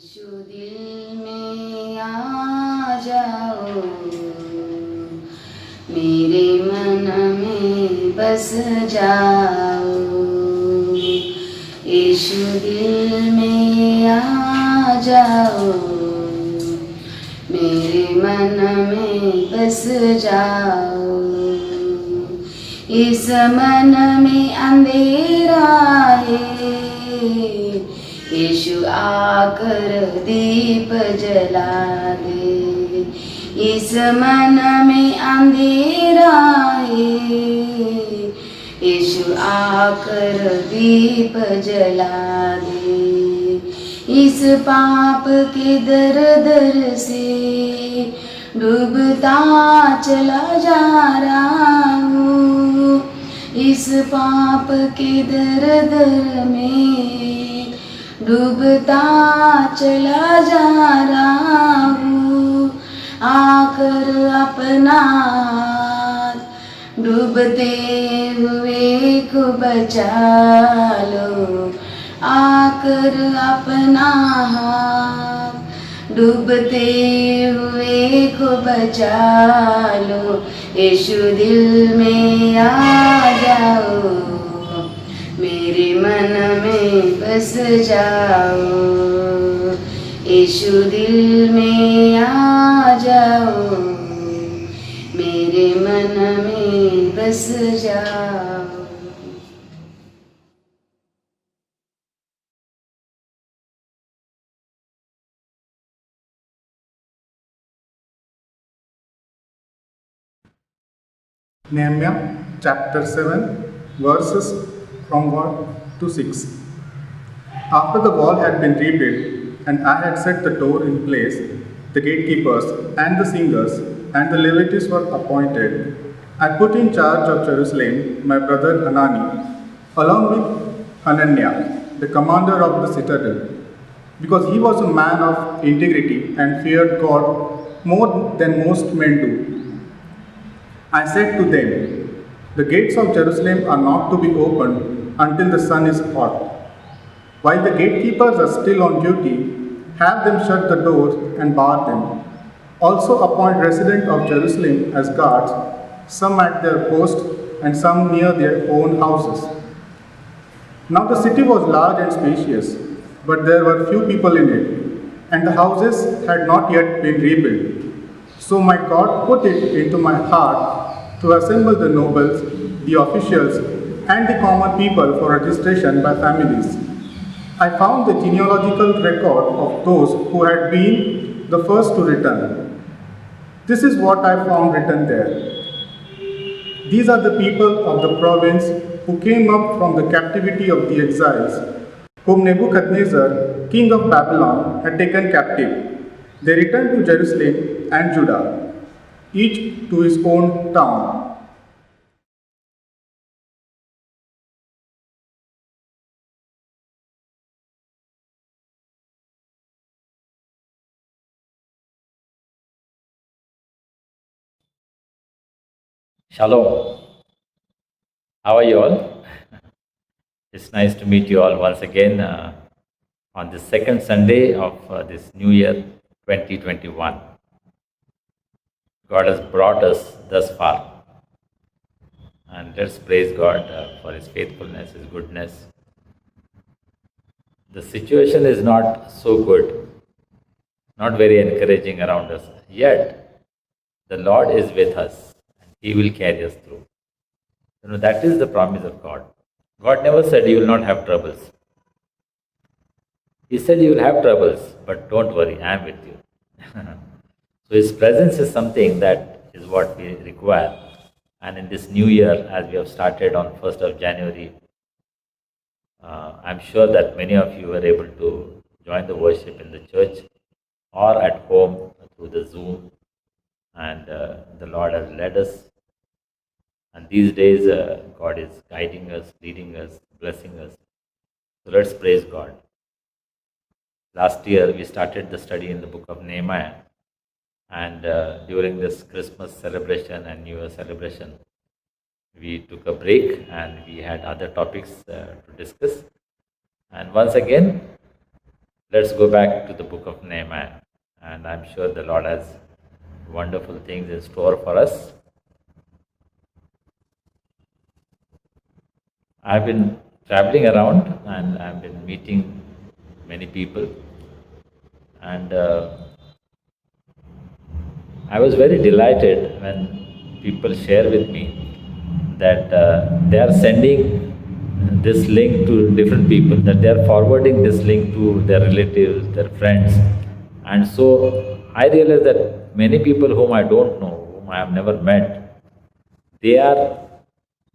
यीशु दिल में आ जाओ, मेरे मन में बस जाओ। यीशु दिल में आ जाओ, मेरे मन में बस जाओ। इस मन में अंधेरा है, यीशु आकर दीप जला दे। इस मन में अंधेरा है, यीशु आकर दीप जला दे। इस पाप के दर दर से डूबता चला जा रहा हूँ। इस पाप के दर दर में डूबता चला जा रहा हूँ। आकर अपना डूबते हुए को बचा लो। आकर अपना हाथ डूबते हुए को बचा लो। यीशु दिल में आ जाओ, मेरे मन में बस जाओ। यीशु दिल में आ जाओ, मेरे मन में बस जाओ। Nehemiah chapter 7, verses from 1 to 6. After the wall had been rebuilt, and I had set the door in place, the gatekeepers and the singers and the Levites were appointed. I put in charge of Jerusalem my brother Hanani, along with Hananiah, the commander of the citadel, because he was a man of integrity and feared God more than most men do. I said to them, the gates of Jerusalem are not to be opened until the sun is hot. While the gatekeepers are still on duty, have them shut the doors and bar them. Also appoint residents of Jerusalem as guards, some at their posts and some near their own houses. Now the city was large and spacious, but there were few people in it, and the houses had not yet been rebuilt. So my God put it into my heart to assemble the nobles, the officials, and the common people for registration by families. I found the genealogical record of those who had been the first to return. This is what I found written there. These are the people of the province who came up from the captivity of the exiles, whom Nebuchadnezzar, king of Babylon, had taken captive. They returned to Jerusalem and Judah, each to his own town. Shalom. How are you all? It's nice to meet you all once again on the second Sunday of this new year 2021. God has brought us thus far. And let's praise God for His faithfulness, His goodness. The situation is not so good, not very encouraging around us. Yet, the Lord is with us and He will carry us through. That is the promise of God. God never said you will not have troubles. He said you will have troubles, but don't worry, I am with you. So His presence is something that is what we require. And in this new year, as we have started on 1st of January, I'm sure that many of you were able to join the worship in the church or at home through the Zoom. And the Lord has led us. And these days, God is guiding us, leading us, blessing us. So let's praise God. Last year, we started the study in the book of Nehemiah. And during this Christmas celebration and New Year celebration, we took a break and we had other topics to discuss. And once again, let's go back to the book of Nehemiah, and I'm sure the Lord has wonderful things in store for us. I've been traveling around and I've been meeting many people, and I was very delighted when people share with me that they are sending this link to different people, that they are forwarding this link to their relatives, their friends. And so I realized that many people whom I don't know, whom I have never met, they are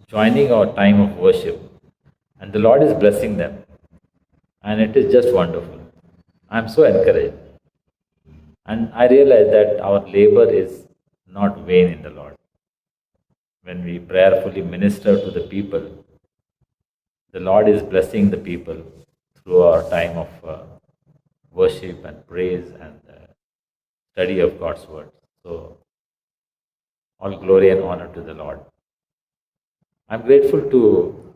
joining our time of worship. And the Lord is blessing them. And it is just wonderful. I am so encouraged. And I realize that our labor is not vain in the Lord. When we prayerfully minister to the people, the Lord is blessing the people through our time of worship and praise and study of God's word. So, all glory and honor to the Lord. I'm grateful to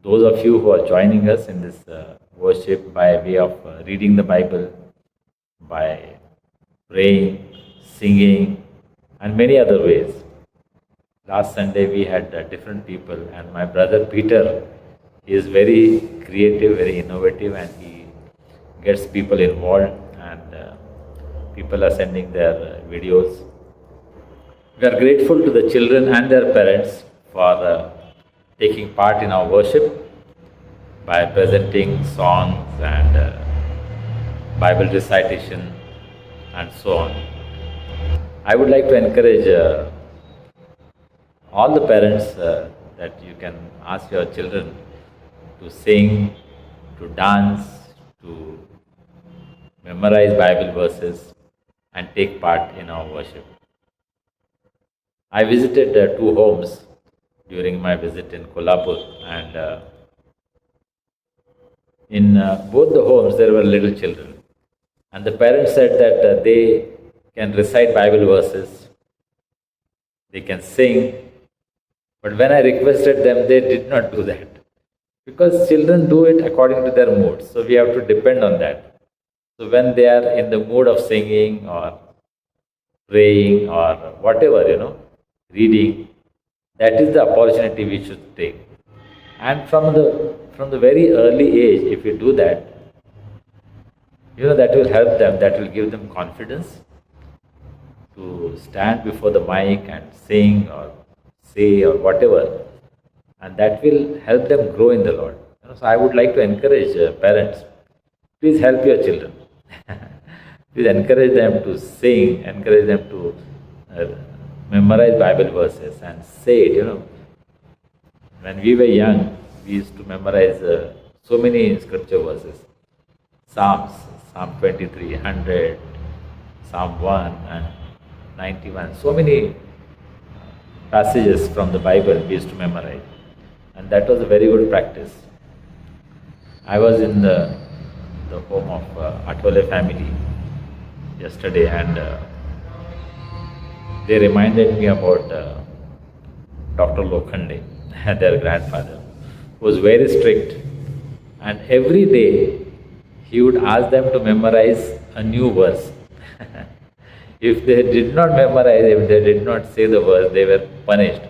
those of you who are joining us in this worship by way of reading the Bible, by praying, singing, and many other ways. Last Sunday we had different people, and my brother Peter is very creative, very innovative, and he gets people involved, and people are sending their videos. We are grateful to the children and their parents for taking part in our worship by presenting songs and Bible recitation and so on. I would like to encourage all the parents that you can ask your children to sing, to dance, to memorize Bible verses and take part in our worship. I visited 2 homes during my visit in Kolhapur, and in both the homes there were little children, and the parents said that they can recite Bible verses, they can sing, but when I requested them, they did not do that, because children do it according to their mood, so we have to depend on that. So when they are in the mood of singing or praying or whatever, reading, that is the opportunity we should take. And from the very early age, if you do that, that will help them, that will give them confidence to stand before the mic and sing or say or whatever, and that will help them grow in the Lord. So I would like to encourage parents, please help your children. Please encourage them to sing, encourage them to memorize Bible verses and say it. When we were young, we used to memorize so many scripture verses. Psalms, Psalm 23, 100, Psalm 1 and 91. So many passages from the Bible we used to memorize. And that was a very good practice. I was in the home of Atole family yesterday, and they reminded me about Dr. Lokhande, their grandfather, who was very strict, and every day he would ask them to memorize a new verse. If they did not memorize, if they did not say the verse, they were punished.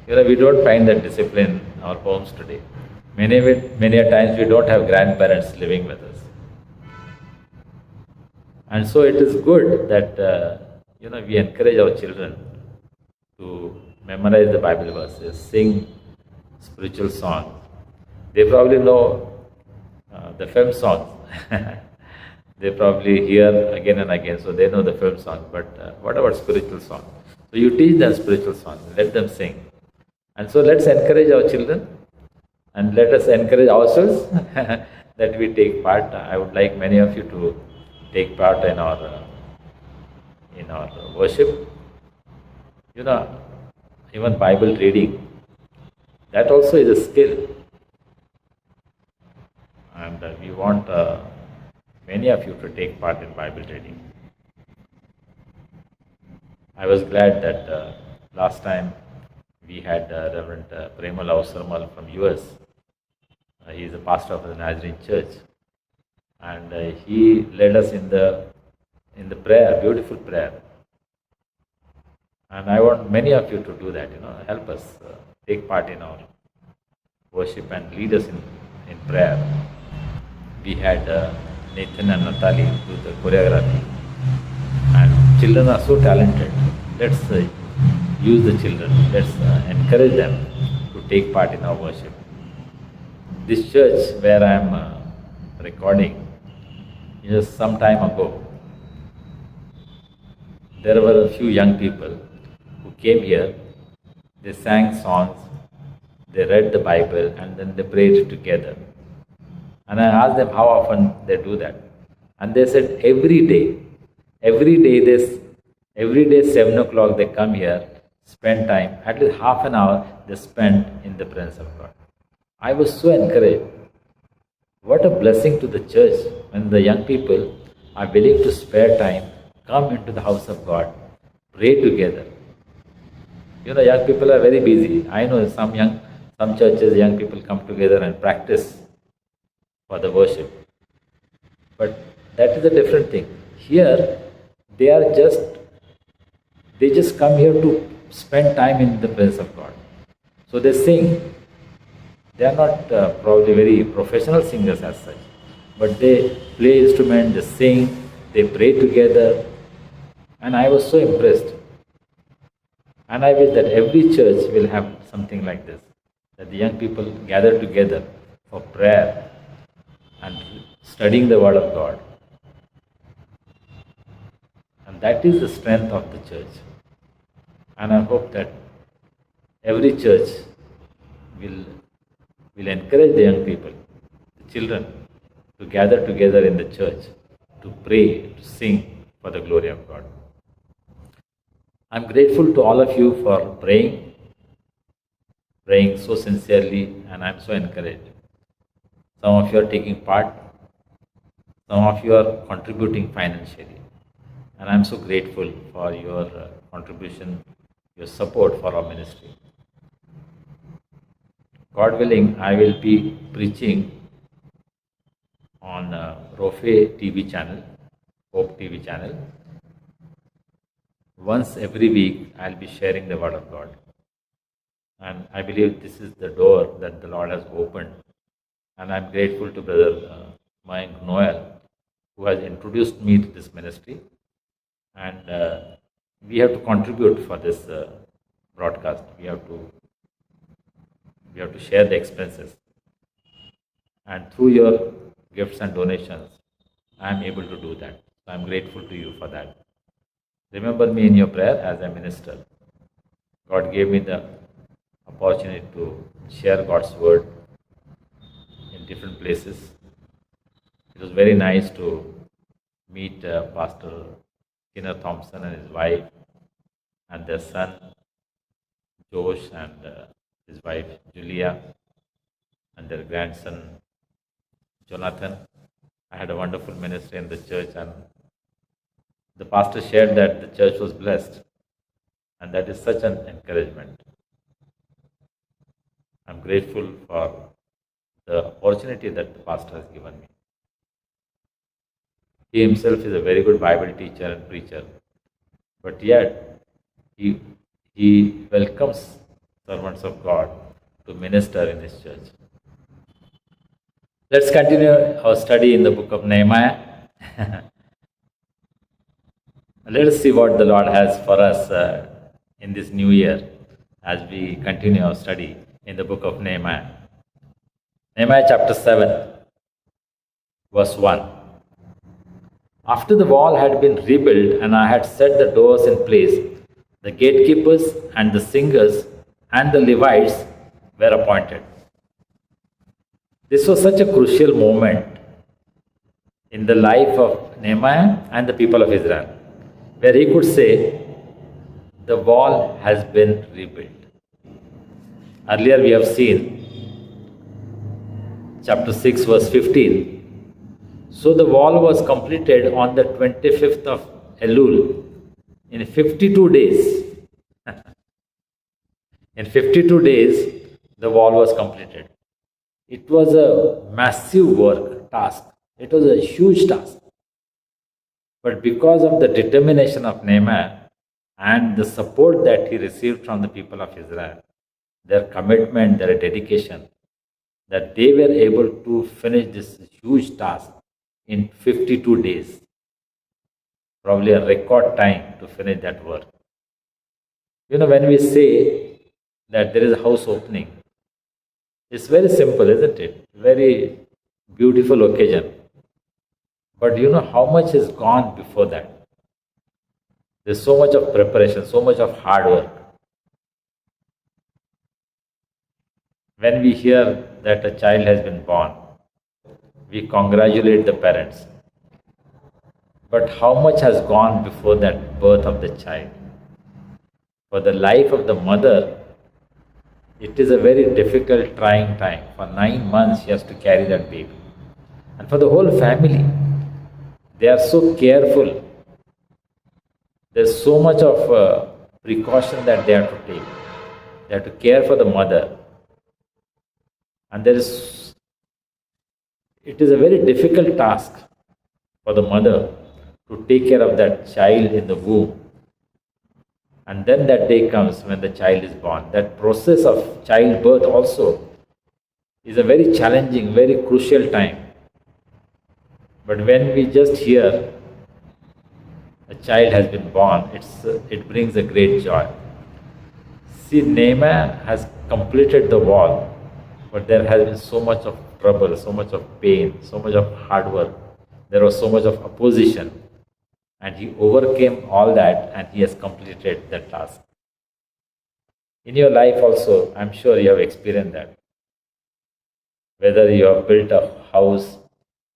We don't find that discipline in our homes today. Many a times we don't have grandparents living with us. And so it is good that we encourage our children to memorize the Bible verses, sing spiritual songs. They probably know the film songs. They probably hear again and again, so they know the film songs. But what about spiritual songs? So you teach them spiritual songs, let them sing. And so let's encourage our children, and let us encourage ourselves that we take part. I would like many of you to take part in our worship. Even Bible reading, that also is a skill. And we want many of you to take part in Bible reading. I was glad that last time we had Reverend Premal Avsarmal from US. He is a pastor of the Nazarene Church. and he led us in the prayer, beautiful prayer. And I want many of you to do that. Help us take part in our worship and lead us in prayer. We had Nathan and Natali do the choreography, and children are so talented. Let's use the children. Let's encourage them to take part in our worship. This church where I am recording, just some time ago, there were a few young people who came here. They sang songs, they read the Bible, and then they prayed together. And I asked them how often they do that. And they said every day, every day 7 o'clock they come here, spend time, at least half an hour they spend in the presence of God. I was so encouraged. What a blessing to the church when the young people are willing to spare time, come into the house of God, pray together. Young people are very busy. I know some churches, young people come together and practice for the worship. But that is a different thing. Here, they just come here to spend time in the presence of God. So they sing. They are not probably very professional singers as such, but they play instrument, they sing, they pray together, and I was so impressed. And I wish that every church will have something like this, that the young people gather together for prayer and studying the Word of God. And that is the strength of the church. And I hope that every church will encourage the young people, the children, to gather together in the church, to pray, to sing for the glory of God. I'm grateful to all of you for praying so sincerely, and I'm so encouraged. Some of you are taking part, some of you are contributing financially, and I'm so grateful for your contribution, your support for our ministry. God willing, I will be preaching on Rofe TV channel, Hope TV channel. Once every week, I'll be sharing the Word of God. And I believe this is the door that the Lord has opened. And I'm grateful to Brother Mayank Noel, who has introduced me to this ministry. And we have to contribute for this broadcast. We have to share the expenses. And through your gifts and donations, I am able to do that. So I'm grateful to you for that. Remember me in your prayer as a minister. God gave me the opportunity to share God's word in different places. It was very nice to meet Pastor Skinner Thompson and his wife and their son Josh and his wife Julia and their grandson Jonathan. I had a wonderful ministry in the church, and the pastor shared that the church was blessed, and that is such an encouragement. I'm grateful for the opportunity that the pastor has given me. He himself is a very good Bible teacher and preacher, but yet he welcomes servants of God to minister in his church. Let's continue our study in the book of Nehemiah. Let us see what the Lord has for us in this new year as we continue our study in the book of Nehemiah. Nehemiah chapter 7, verse 1. After the wall had been rebuilt and I had set the doors in place, the gatekeepers and the singers and the Levites were appointed. This was such a crucial moment in the life of Nehemiah and the people of Israel, where he could say, the wall has been rebuilt. Earlier we have seen chapter 6 verse 15. So the wall was completed on the 25th of Elul in 52 days. In 52 days, the wall was completed. It was a massive task. It was a huge task. But because of the determination of Nehemiah and the support that he received from the people of Israel, their commitment, their dedication, that they were able to finish this huge task in 52 days. Probably a record time to finish that work. When we say that there is a house opening, it's very simple, isn't it? Very beautiful occasion. But how much has gone before that? There's so much of preparation, so much of hard work. When we hear that a child has been born, we congratulate the parents. But how much has gone before that birth of the child? For the life of the mother, it is a very difficult, trying time. For 9 months, she has to carry that baby. And for the whole family, they are so careful. There's so much of precaution that they have to take. They have to care for the mother. And it is a very difficult task for the mother to take care of that child in the womb. And then that day comes when the child is born. That process of childbirth also is a very challenging, very crucial time. But when we just hear a child has been born, it brings a great joy. See, Nehemiah has completed the wall, but there has been so much of trouble, so much of pain, so much of hard work. There was so much of opposition. And he overcame all that and he has completed the task. In your life also, I'm sure you have experienced that. Whether you have built a house,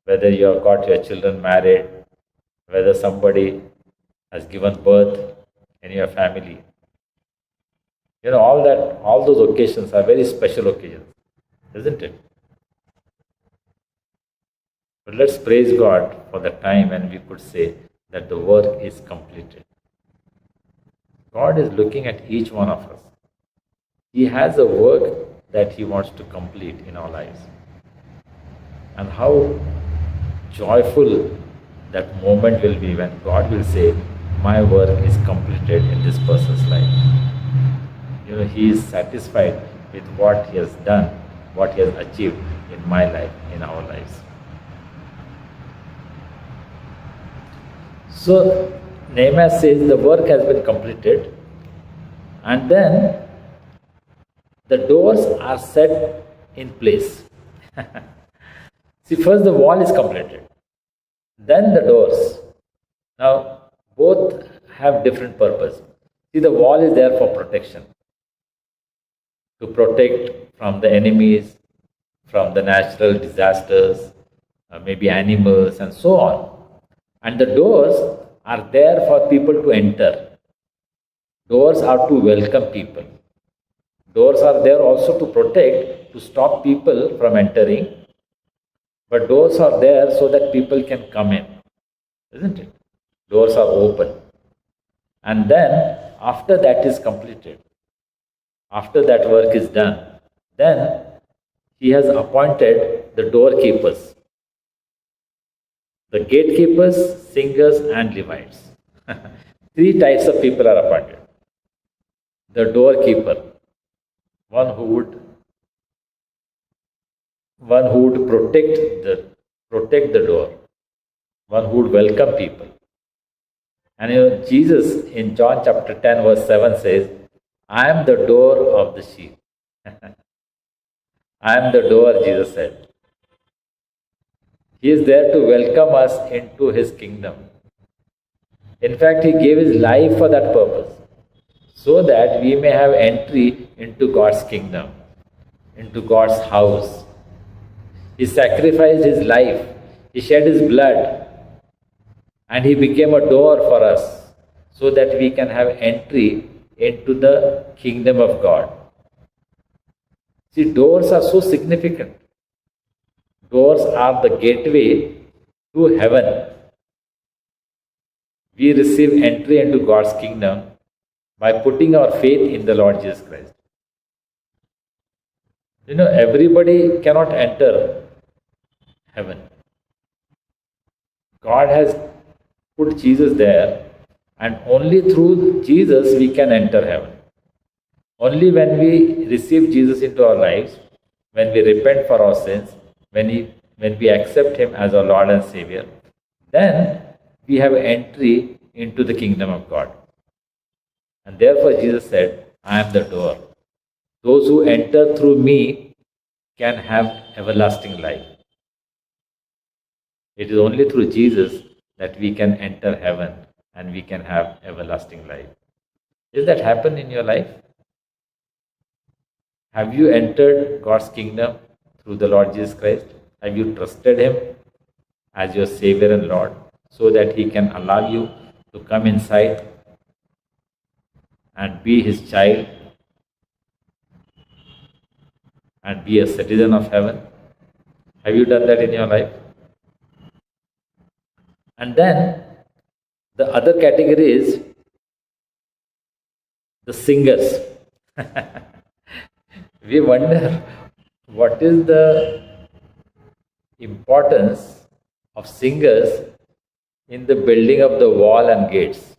whether you have got your children married, whether somebody has given birth in your family. All those occasions are very special occasions, isn't it? But let's praise God for the time when we could say that the work is completed. God is looking at each one of us. He has a work that He wants to complete in our lives. And how joyful that moment will be when God will say, my work is completed in this person's life. He is satisfied with what he has done, what he has achieved in my life, in our lives. So Nehemiah says the work has been completed, and then the doors are set in place. See, first the wall is completed, then the doors. Now, both have different purpose. See, the wall is there for protection, to protect from the enemies, from the natural disasters, maybe animals and so on. And the doors are there for people to enter. Doors are to welcome people. Doors are there also to protect, to stop people from entering. But doors are there so that people can come in, isn't it? Doors are open. And then, after that is completed, after that work is done, then he has appointed the doorkeepers, the gatekeepers, singers, and Levites. 3 types of people are appointed. The doorkeeper, one who would protect the door, one who would welcome people. And Jesus in John chapter 10 verse 7 says, I am the door of the sheep. I am the door, Jesus said. He is there to welcome us into His kingdom. In fact, He gave His life for that purpose, so that we may have entry into God's kingdom, into God's house. He sacrificed His life, He shed His blood, and He became a door for us, so that we can have entry into the kingdom of God. See, doors are so significant. Doors are the gateway to heaven. We receive entry into God's kingdom by putting our faith in the Lord Jesus Christ. Everybody cannot enter heaven. God has put Jesus there, and only through Jesus we can enter heaven. Only when we receive Jesus into our lives, when we repent for our sins, when we accept Him as our Lord and Savior, then we have entry into the kingdom of God. And therefore Jesus said, I am the door. Those who enter through me can have everlasting life. It is only through Jesus that we can enter heaven and we can have everlasting life. Does that happen in your life? Have you entered God's kingdom through the Lord Jesus Christ? Have you trusted Him as your Savior and Lord so that He can allow you to come inside and be His child and be a citizen of heaven? Have you done that in your life? And then the other category is the singers. We wonder what is the importance of singers in the building of the wall and gates.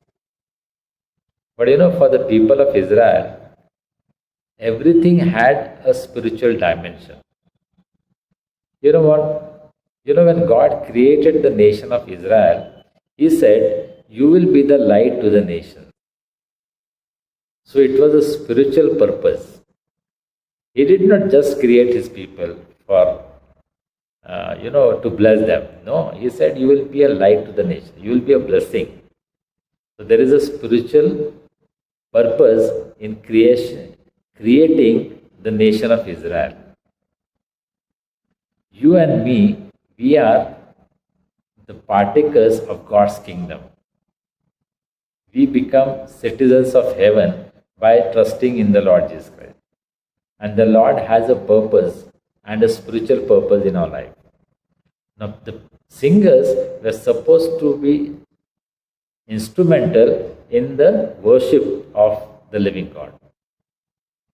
But for the people of Israel, everything had a spiritual dimension. You know what? When God created the nation of Israel, He said, you will be the light to the nation. So it was a spiritual purpose. He did not just create His people for, to bless them. No, He said, you will be a light to the nation. You will be a blessing. So there is a spiritual purpose in creating the nation of Israel. You and me, we are the partakers of God's kingdom. We become citizens of heaven by trusting in the Lord Jesus Christ. And the Lord has a purpose and a spiritual purpose in our life. Now, the singers were supposed to be instrumental in the worship of the living God.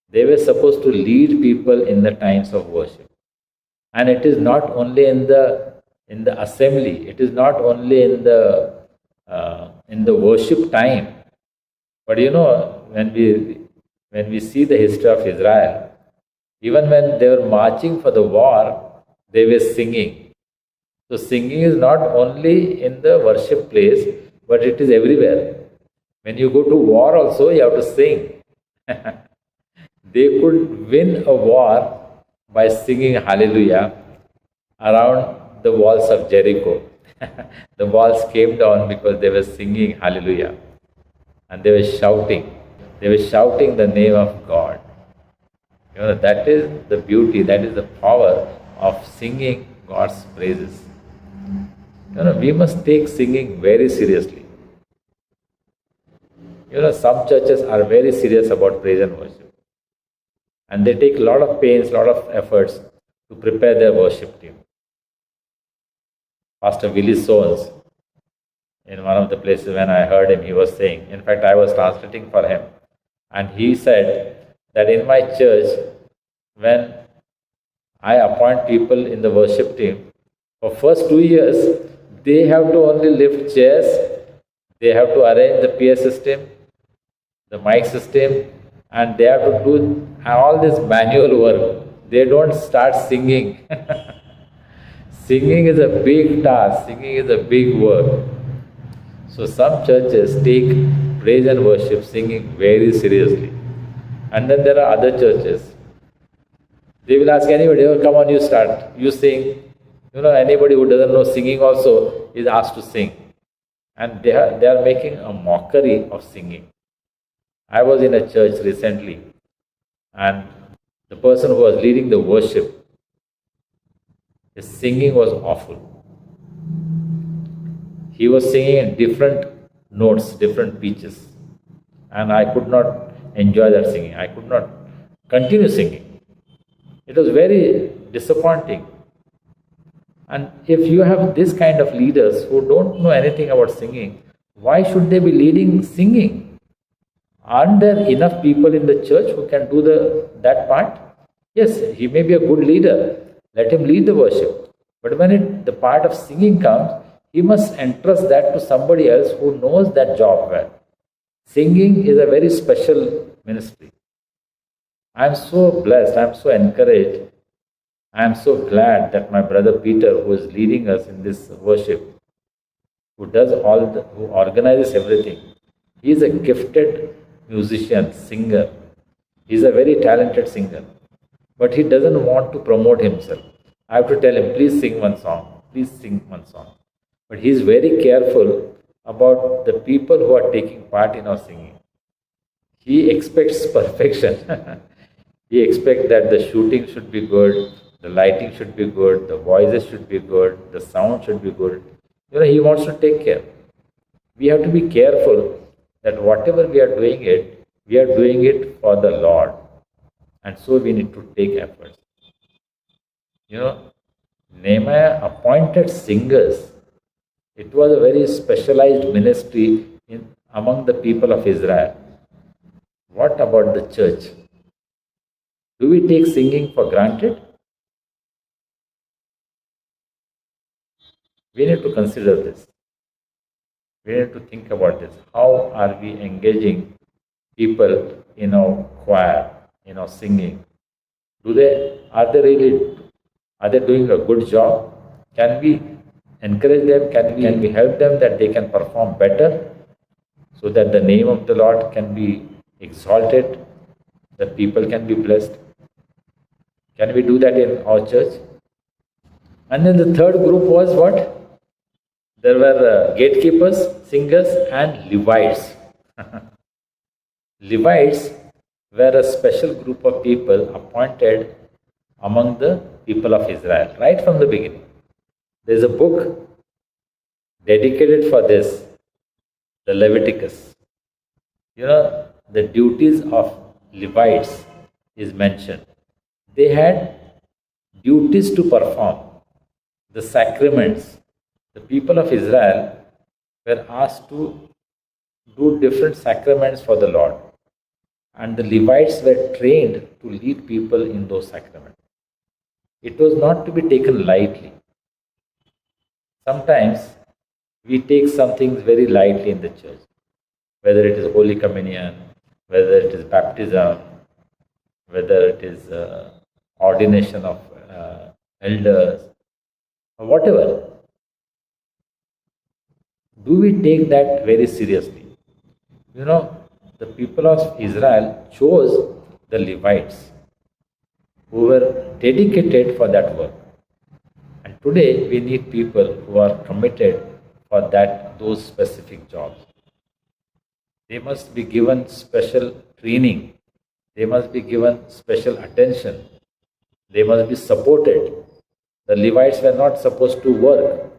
They were supposed to lead people in the times of worship. And it is not only in the assembly, it is not only in the worship time. But when we see the history of Israel, even when they were marching for the war, they were singing. So singing is not only in the worship place, but it is everywhere. When you go to war also, you have to sing. They could win a war by singing hallelujah around the walls of Jericho. The walls came down because they were singing hallelujah. And they were shouting. They were shouting the name of God. That is the beauty, that is the power of singing God's praises. We must take singing very seriously. Some churches are very serious about praise and worship. And they take a lot of pains, a lot of efforts to prepare their worship team. Pastor Willie Soanes, in one of the places when I heard him, he was saying, in fact, I was translating for him. And he said that in my church, when I appoint people in the worship team, for first 2 years, they have to only lift chairs, they have to arrange the PA system, the mic system, and they have to do all this manual work. They don't start singing. Singing is a big task, singing is a big work. So some churches take praise and worship, singing very seriously. And then there are other churches. They will ask anybody, oh, come on, you start, you sing. Anybody who doesn't know singing also is asked to sing. And they are making a mockery of singing. I was in a church recently, and the person who was leading the worship, his singing was awful. He was singing in different notes, different pitches. And I could not enjoy that singing. I could not continue singing. It was very disappointing. And if you have this kind of leaders who don't know anything about singing, why should they be leading singing? Aren't there enough people in the church who can do that part? Yes, he may be a good leader. Let him lead the worship. But when the part of singing comes, he must entrust that to somebody else who knows that job well. Singing is a very special ministry. I am so blessed, I am so encouraged, I am so glad that my brother Peter, who is leading us in this worship, who organizes everything, he is a gifted musician, singer. He is a very talented singer, but he doesn't want to promote himself. I have to tell him, please sing one song, please sing one song. But he is very careful about the people who are taking part in our singing. He expects perfection. He expects that the shooting should be good, the lighting should be good, the voices should be good, the sound should be good. He wants to take care. We have to be careful that whatever we are doing it for the Lord. And so we need to take efforts. Nehemiah appointed singers. It was a very specialized ministry among the people of Israel. What about the church? Do we take singing for granted? We need to consider this. We need to think about this. How are we engaging people in our choir, in our singing? Are they doing a good job? Can we encourage them? Can we help them that they can perform better so that the name of the Lord can be exalted, that people can be blessed? Can we do that in our church? And then the third group was what? There were gatekeepers, singers, and Levites. Levites were a special group of people appointed among the people of Israel, right from the beginning. There is a book dedicated for this, the Leviticus. The duties of Levites is mentioned. They had duties to perform, the sacraments. The people of Israel were asked to do different sacraments for the Lord. And the Levites were trained to lead people in those sacraments. It was not to be taken lightly. Sometimes we take some things very lightly in the church, whether it is Holy Communion, whether it is baptism, whether it is ordination of elders, or whatever. Do we take that very seriously? The people of Israel chose the Levites who were dedicated for that work. And today we need people who are committed for those specific jobs. They must be given special training. They must be given special attention. They must be supported. The Levites were not supposed to work.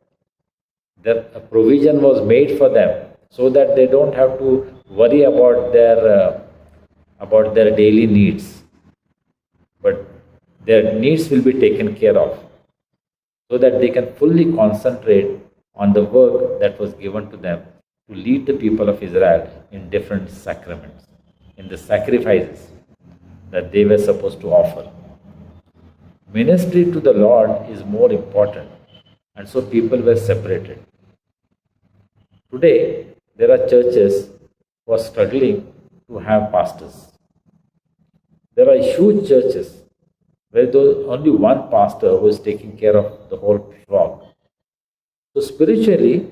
A provision was made for them so that they don't have to worry about their daily needs. But their needs will be taken care of so that they can fully concentrate on the work that was given to them to lead the people of Israel in different sacraments, in the sacrifices that they were supposed to offer. Ministry to the Lord is more important, and so people were separated. Today, there are churches who are struggling to have pastors. There are huge churches where there is only one pastor who is taking care of the whole flock. So spiritually,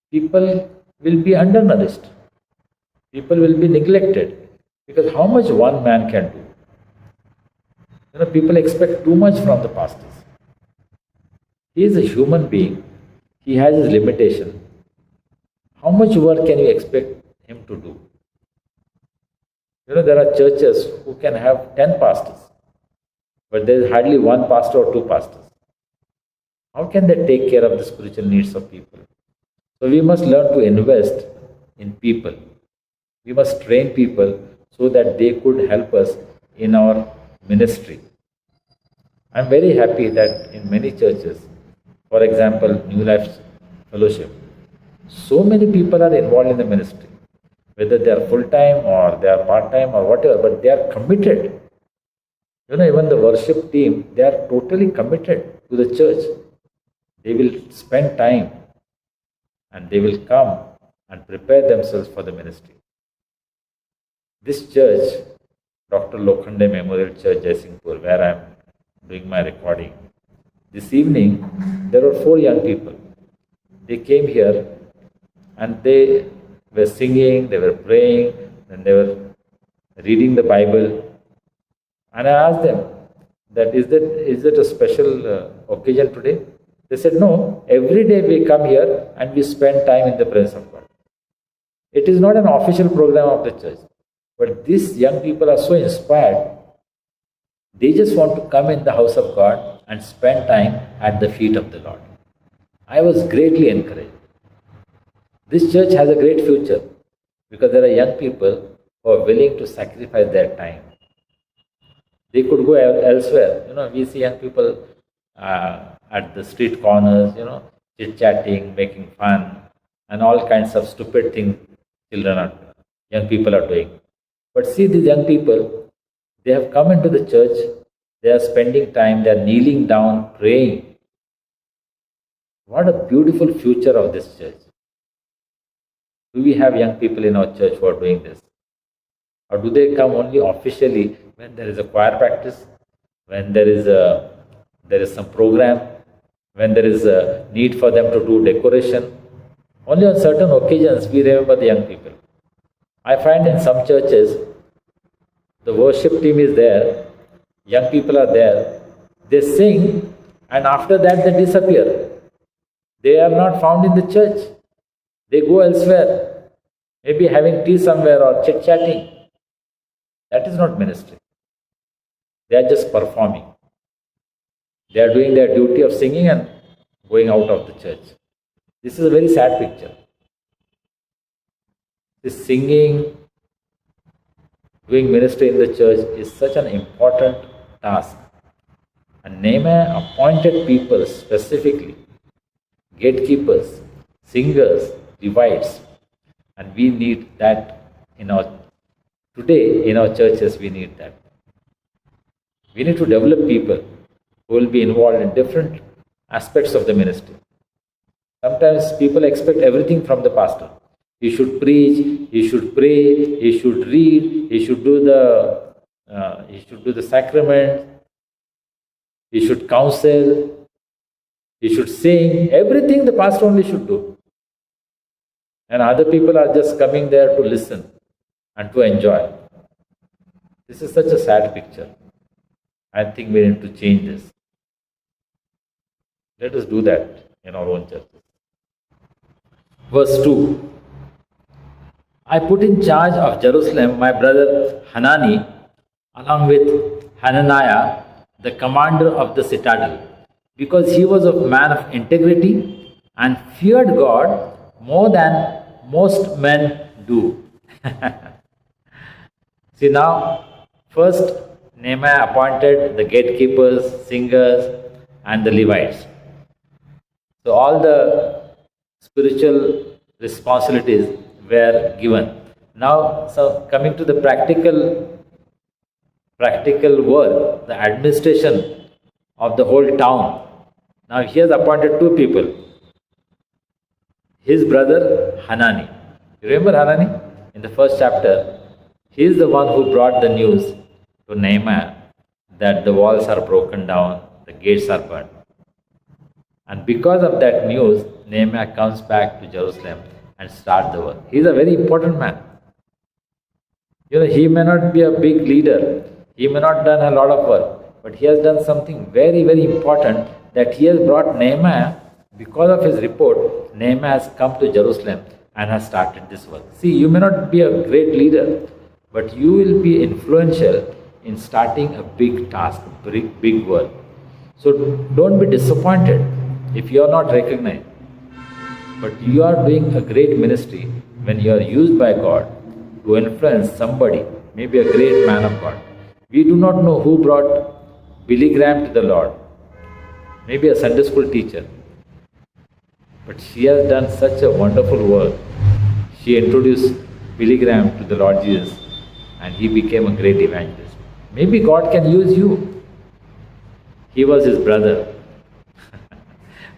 people will be undernourished. People will be neglected because how much one man can do? People expect too much from the pastors. He is a human being. He has his limitation. How much work can you expect him to do? There are churches who can have 10 pastors, but there is hardly one pastor or two pastors. How can they take care of the spiritual needs of people? So we must learn to invest in people. We must train people so that they could help us in our ministry. I am very happy that in many churches, for example, New Life Fellowship, so many people are involved in the ministry, whether they are full-time or they are part-time or whatever, but they are committed. Even the worship team, they are totally committed to the church. They will spend time and they will come and prepare themselves for the ministry. This church, Dr. Lokhande Memorial Church, Jaisingpur, where I am doing my recording, this evening there were 4 young people. They came here and they were singing, they were praying, and they were reading the Bible. And I asked them that is that a special occasion today? They said, no, every day we come here and we spend time in the presence of God. It is not an official program of the church, but these young people are so inspired. They just want to come in the house of God and spend time at the feet of the Lord. I was greatly encouraged. This church has a great future because there are young people who are willing to sacrifice their time. They could go elsewhere. We see young people at the street corners, chit-chatting, making fun, and all kinds of stupid things young people are doing. But see, these young people, they have come into the church, they are spending time, they are kneeling down, praying. What a beautiful future of this church. Do we have young people in our church who are doing this? Or do they come only officially when there is a choir practice, when there is some program, when there is a need for them to do decoration? Only on certain occasions we remember the young people. I find in some churches, the worship team is there, young people are there, they sing, and after that they disappear. They are not found in the church. They go elsewhere, maybe having tea somewhere or chit-chatting. That is not ministry. They are just performing. They are doing their duty of singing and going out of the church. This is a very sad picture. This singing, doing ministry in the church is such an important task. And Nehemiah appointed people specifically, gatekeepers, singers, Levites, and we need that today in our churches. We need that. We need to develop people who will be involved in different aspects of the ministry. Sometimes people expect everything from the pastor. He should preach, he should pray, he should read, he should do the sacrament, he should counsel, he should sing. Everything the pastor only should do. And other people are just coming there to listen and to enjoy. This is such a sad picture. I think we need to change this. Let us do that in our own churches. Verse 2. I put in charge of Jerusalem my brother Hanani, along with Hananiah, the commander of the citadel, because he was a man of integrity and feared God more than most men do. See now, first Nehemiah appointed the gatekeepers, singers, and the Levites. So all the spiritual responsibilities were given. Now, so coming to the practical work, the administration of the whole town. Now he has appointed 2 people. His brother Hanani. You remember Hanani? In the first chapter, he is the one who brought the news to Nehemiah that the walls are broken down, the gates are burned. And because of that news, Nehemiah comes back to Jerusalem and starts the work. He is a very important man. He may not be a big leader, he may not have done a lot of work, but he has done something very, very important, that he has brought Nehemiah. Because of his report, Nehemiah has come to Jerusalem and has started this work. See, you may not be a great leader, but you will be influential in starting a big task, big work. So don't be disappointed if you are not recognized. But you are doing a great ministry when you are used by God to influence somebody, maybe a great man of God. We do not know who brought Billy Graham to the Lord. Maybe a Sunday school teacher. But she has done such a wonderful work. She introduced Billy Graham to the Lord Jesus and he became a great evangelist. Maybe God can use you. He was his brother.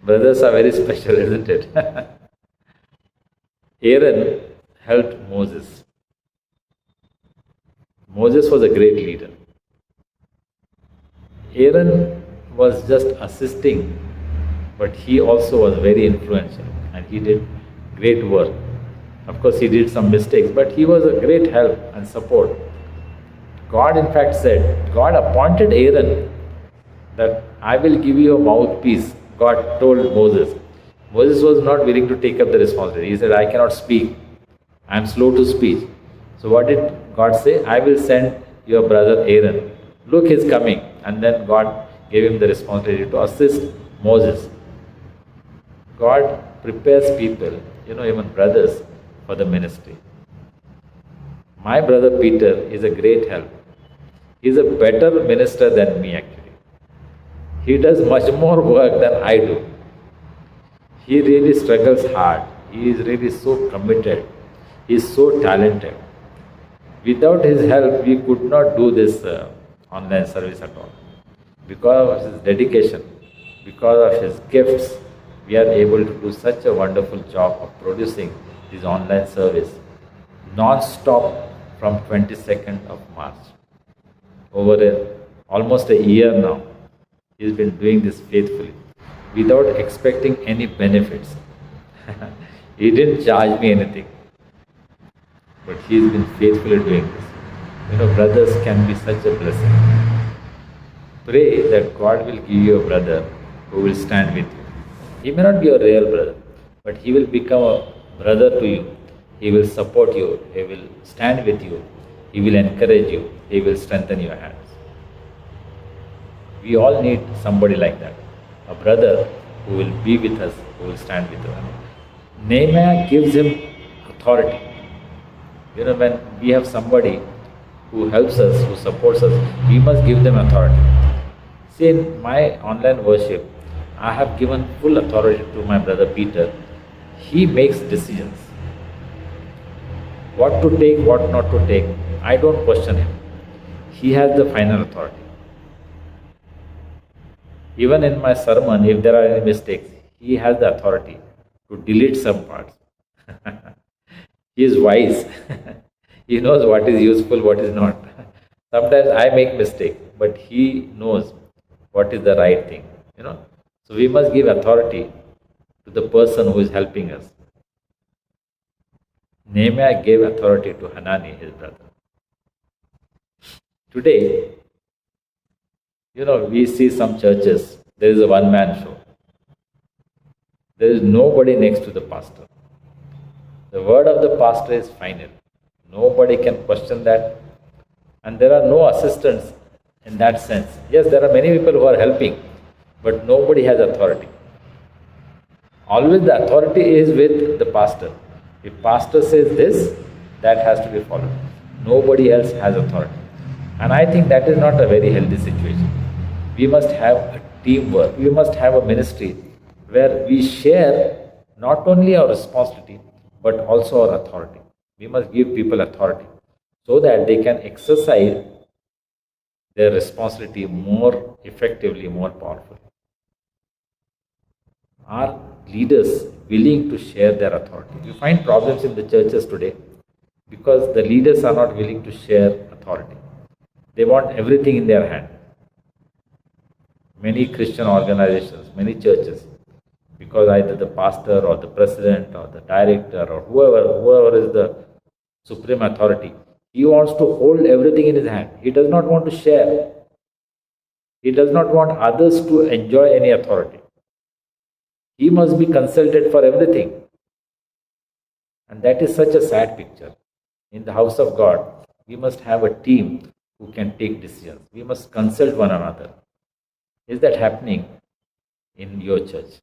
Brothers are very special, isn't it? Aaron helped Moses. Moses was a great leader. Aaron was just assisting, but he also was very influential and he did great work. Of course, he did some mistakes, but he was a great help and support. God, in fact, said, God appointed Aaron that I will give you a mouthpiece. God told Moses. Moses was not willing to take up the responsibility. He said, I cannot speak. I am slow to speech. So what did God say? I will send your brother Aaron. Look, he's coming. And then God gave him the responsibility to assist Moses. God prepares people, even brothers, for the ministry. My brother Peter is a great help. He is a better minister than me actually. He does much more work than I do. He really struggles hard. He is really so committed. He is so talented. Without his help, we could not do this online service at all. Because of his dedication, because of his gifts, we are able to do such a wonderful job of producing this online service non-stop from 22nd of March. Over almost a year now, he's been doing this faithfully without expecting any benefits. He didn't charge me anything, but he's been faithfully doing this. Brothers can be such a blessing. Pray that God will give you a brother who will stand with you. He may not be a real brother, but he will become a brother to you. He will support you. He will stand with you. He will encourage you. He will strengthen your hands. We all need somebody like that. A brother who will be with us, who will stand with us. Nehemiah gives him authority. When we have somebody who helps us, who supports us, we must give them authority. See, in my online worship, I have given full authority to my brother Peter. He makes decisions. What to take, what not to take, I don't question him. He has the final authority. Even in my sermon, if there are any mistakes, he has the authority to delete some parts. He is wise. He knows what is useful, what is not. Sometimes I make mistake, but he knows what is the right thing. So we must give authority to the person who is helping us. Nehemiah gave authority to Hanani, his brother. Today, we see some churches, there is a one-man show. There is nobody next to the pastor. The word of the pastor is final. Nobody can question that. And there are no assistants in that sense. Yes, there are many people who are helping, but nobody has authority. Always the authority is with the pastor. If pastor says this, that has to be followed. Nobody else has authority. And I think that is not a very healthy situation. We must have a teamwork. We must have a ministry where we share not only our responsibility, but also our authority. We must give people authority so that they can exercise their responsibility more effectively, more powerfully. Are leaders willing to share their authority? You find problems in the churches today because the leaders are not willing to share authority. They want everything in their hand. Many Christian organizations, many churches, because either the pastor or the president or the director or whoever is the supreme authority, he wants to hold everything in his hand. He does not want to share. He does not want others to enjoy any authority. He must be consulted for everything. And that is such a sad picture. In the house of God, we must have a team who can take decisions. We must consult one another. Is that happening in your church?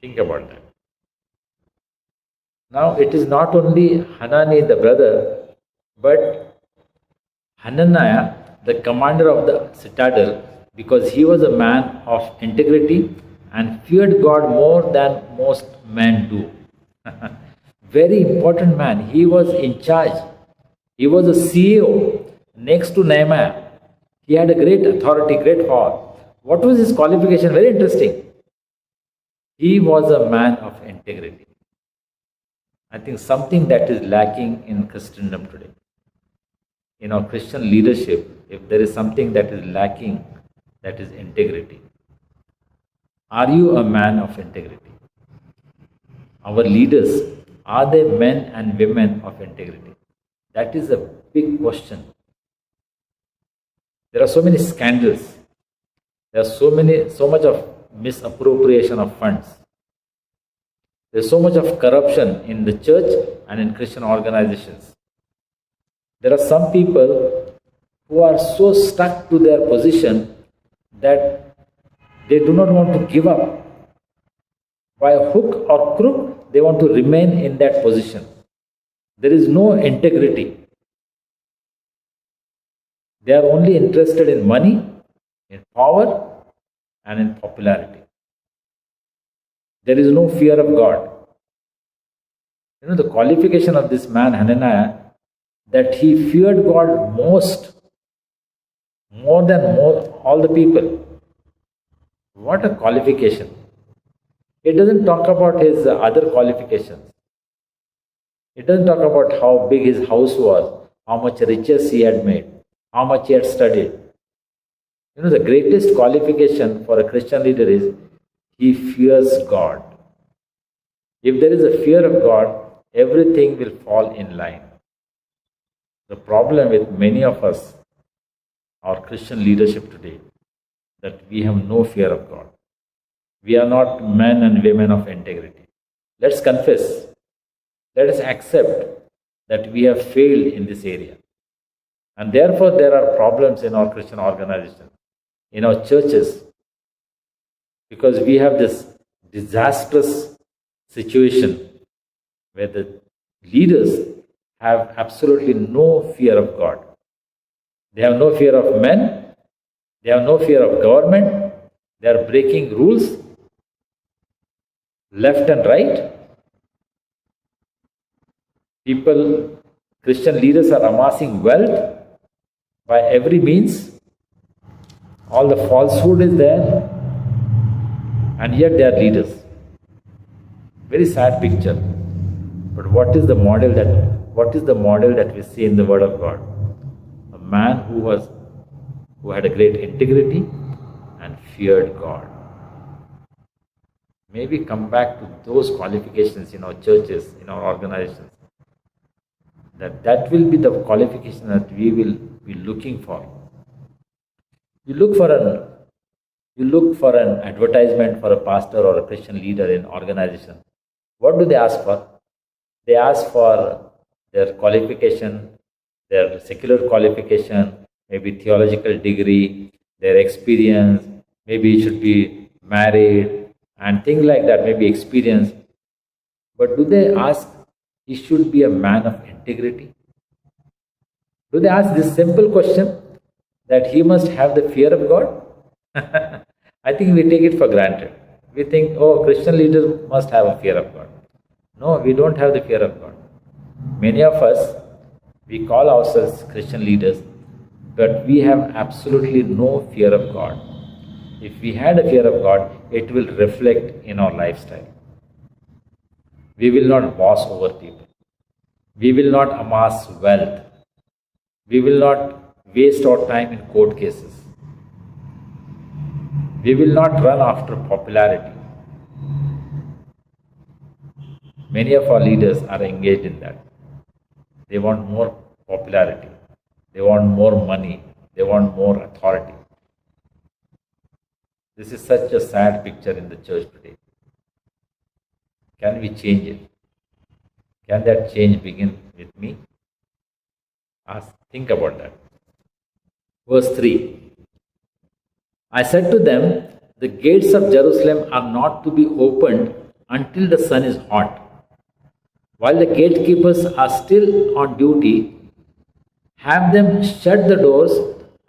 Think about that. Now, it is not only Hanani, the brother, but Hananiah, the commander of the citadel, because he was a man of integrity and feared God more than most men do. Very important man. He was in charge. He was a CEO next to Nehemiah. He had a great authority, great power. What was his qualification? Very interesting. He was a man of integrity. I think something that is lacking in Christendom today. In our Christian leadership, if there is something that is lacking, that is integrity. Are you a man of integrity? Our leaders, are they men and women of integrity? That is a big question. There are so many scandals. There are so much of misappropriation of funds. There is so much of corruption in the church and in Christian organizations. There are some people who are so stuck to their position that they do not want to give up. By hook or crook, they want to remain in that position. There is no integrity. They are only interested in money, in power, and in popularity. There is no fear of God. You know, the qualification of this man, Hananiah, that he feared God more than all the people. What a qualification. It doesn't talk about his other qualifications. It doesn't talk about how big his house was, how much riches he had made, how much he had studied. You know, the greatest qualification for a Christian leader is he fears God. If there is a fear of God, everything will fall in line. The problem with many of us, our Christian leadership today, that we have no fear of God. We are not men and women of integrity. Let's confess. Let us accept that we have failed in this area. And therefore, there are problems in our Christian organization, in our churches, because we have this disastrous situation where the leaders have absolutely no fear of God. They have no fear of men. They have no fear of government. They are breaking rules left and right. Christian leaders are amassing wealth by every means. All the falsehood is there, and yet they are leaders. Very sad picture. But what is the model that we see in the Word of God? A man who had a great integrity and feared God. Maybe come back to those qualifications in our churches, in our organizations. That will be the qualification that we will be looking for. You look for an advertisement for a pastor or a Christian leader in organization. What do they ask for? They ask for their qualification, their secular qualification, maybe theological degree, their experience, maybe he should be married, and things like that, maybe experience. But do they ask he should be a man of integrity? Do they ask this simple question that he must have the fear of God? I think we take it for granted. We think, oh, Christian leaders must have a fear of God. No, we don't have the fear of God. Many of us, we call ourselves Christian leaders, but we have absolutely no fear of God. If we had a fear of God, it will reflect in our lifestyle. We will not boss over people. We will not amass wealth. We will not waste our time in court cases. We will not run after popularity. Many of our leaders are engaged in that. They want more popularity. They want more money. They want more authority. This is such a sad picture in the church today. Can we change it? Can that change begin with me? Think about that. Verse 3. I said to them, the gates of Jerusalem are not to be opened until the sun is hot. While the gatekeepers are still on duty, have them shut the doors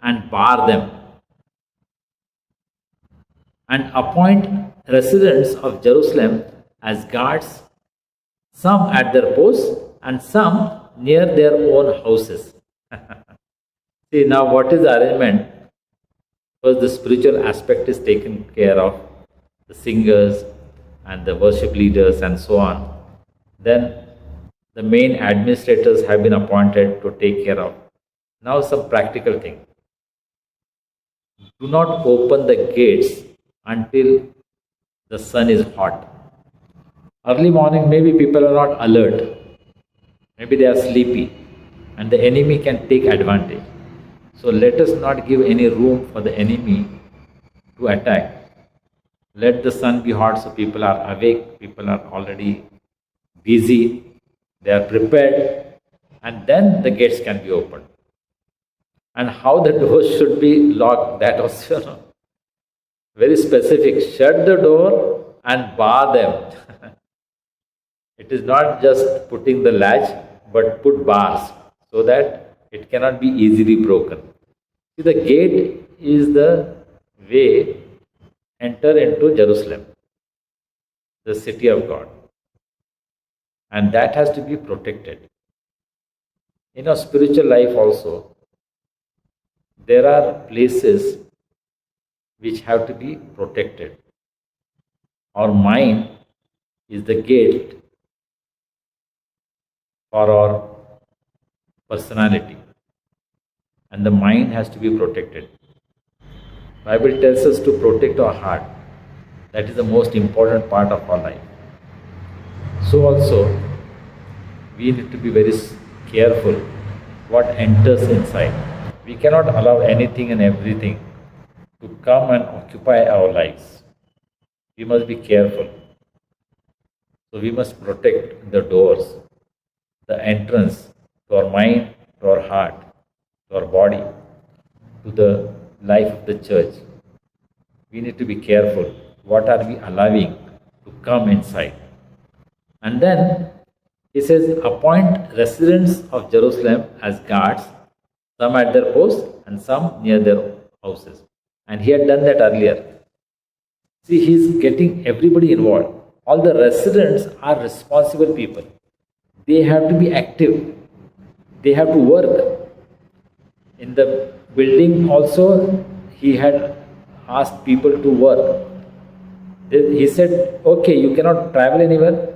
and bar them, and appoint residents of Jerusalem as guards, some at their posts and some near their own houses. See, now what is the arrangement? First, the spiritual aspect is taken care of, the singers and the worship leaders and so on. Then The main administrators have been appointed to take care of. Now some practical thing. Do not open the gates until the sun is hot. Early morning, maybe people are not alert. Maybe they are sleepy and the enemy can take advantage. So let us not give any room for the enemy to attack. Let the sun be hot so people are awake, people are already busy, they are prepared, and then the gates can be opened. And how the doors should be locked, that also very specific. Shut the door and bar them. It is not just putting the latch, but put bars so that it cannot be easily broken. See, the gate is the way enter into Jerusalem, the city of God. And that has to be protected. In our spiritual life also, there are places which have to be protected. Our mind is the gate for our personality, and the mind has to be protected. Bible tells us to protect our heart. That is the most important part of our life. So also, we need to be very careful what enters inside. We cannot allow anything and everything to come and occupy our lives. We must be careful. So we must protect the doors, the entrance to our mind, to our heart, to our body, to the life of the church. We need to be careful. What are we allowing to come inside? And then he says, appoint residents of Jerusalem as guards, some at their posts and some near their houses. And he had done that earlier. See, he's getting everybody involved. All the residents are responsible people. They have to be active. They have to work. In the building also, he had asked people to work. He said, okay, you cannot travel anywhere.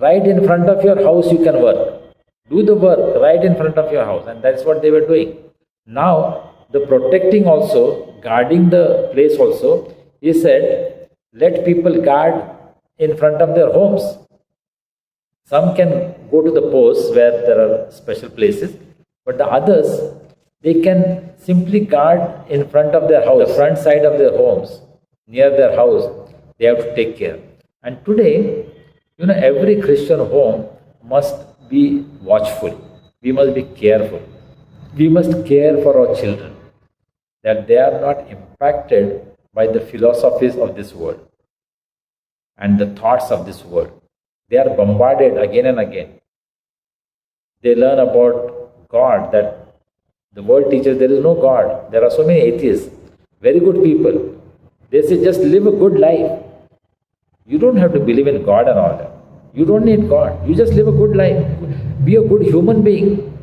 Right in front of your house you can work. Do the work right in front of your house. And that's what they were doing. Now, the protecting also, guarding the place also, he said, let people guard in front of their homes. Some can go to the posts where there are special places, but the others, they can simply guard in front of their house, the front side of their homes, near their house. They have to take care. And today, every Christian home must be watchful. We must be careful. We must care for our children, that they are not impacted by the philosophies of this world and the thoughts of this world. They are bombarded again and again. They learn about God, that the world teaches there is no God. There are so many atheists, very good people. They say just live a good life. You don't have to believe in God and all that. You don't need God. You just live a good life. Be a good human being.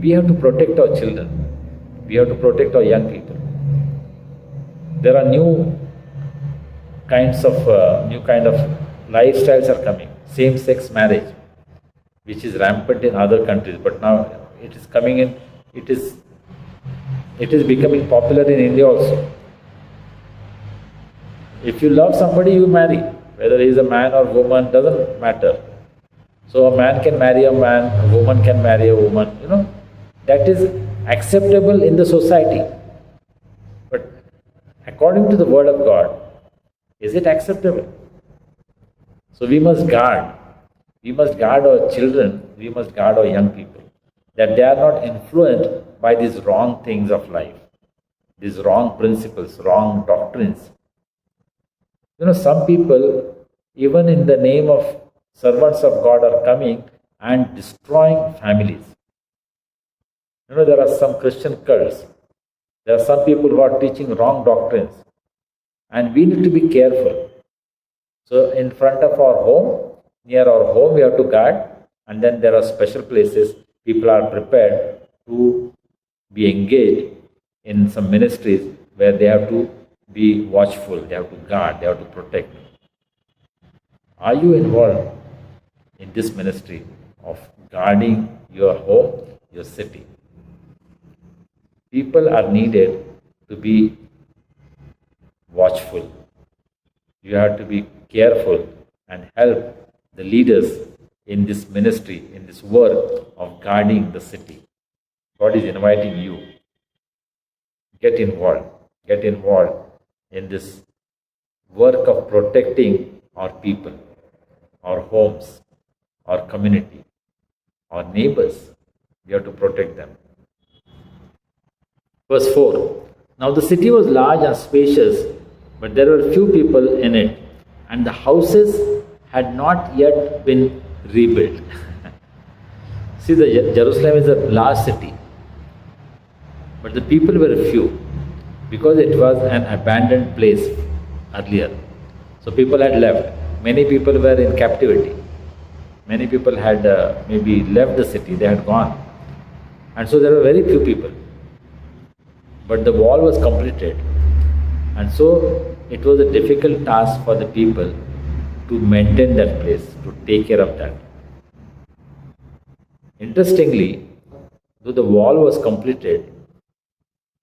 We have to protect our children. We have to protect our young people. There are new kind of lifestyles are coming. Same-sex marriage, which is rampant in other countries, but now it is coming in. It is becoming popular in India also. If you love somebody, you marry. Whether he is a man or woman, doesn't matter. So a man can marry a man, a woman can marry a woman. That is acceptable in the society. But according to the word of God, is it acceptable? So we must guard. We must guard our children. We must guard our young people, that they are not influenced by these wrong things of life, these wrong principles, wrong doctrines. Some people, even in the name of servants of God, are coming and destroying families. There are some Christian cults. There are some people who are teaching wrong doctrines. And we need to be careful. So in front of our home, near our home, we have to guard. And then there are special places. People are prepared to be engaged in some ministries where they have to be watchful, they have to guard, they have to protect. Are you involved in this ministry of guarding your home, your city. People are needed to be watchful. You have to be careful and help the leaders in this ministry, in this work of guarding the city. God is inviting you. Get involved. Get involved in this work of protecting our people, our homes, our community, our neighbors. We have to protect them. Verse 4. Now the city was large and spacious, but there were few people in it, and the houses had not yet been rebuilt. See, Jerusalem is a large city, but the people were few because it was an abandoned place earlier. So people had left. Many people were in captivity. Many people had maybe left the city, they had gone. And so there were very few people. But the wall was completed. And so it was a difficult task for the people to maintain that place, to take care of that. Interestingly, though the wall was completed,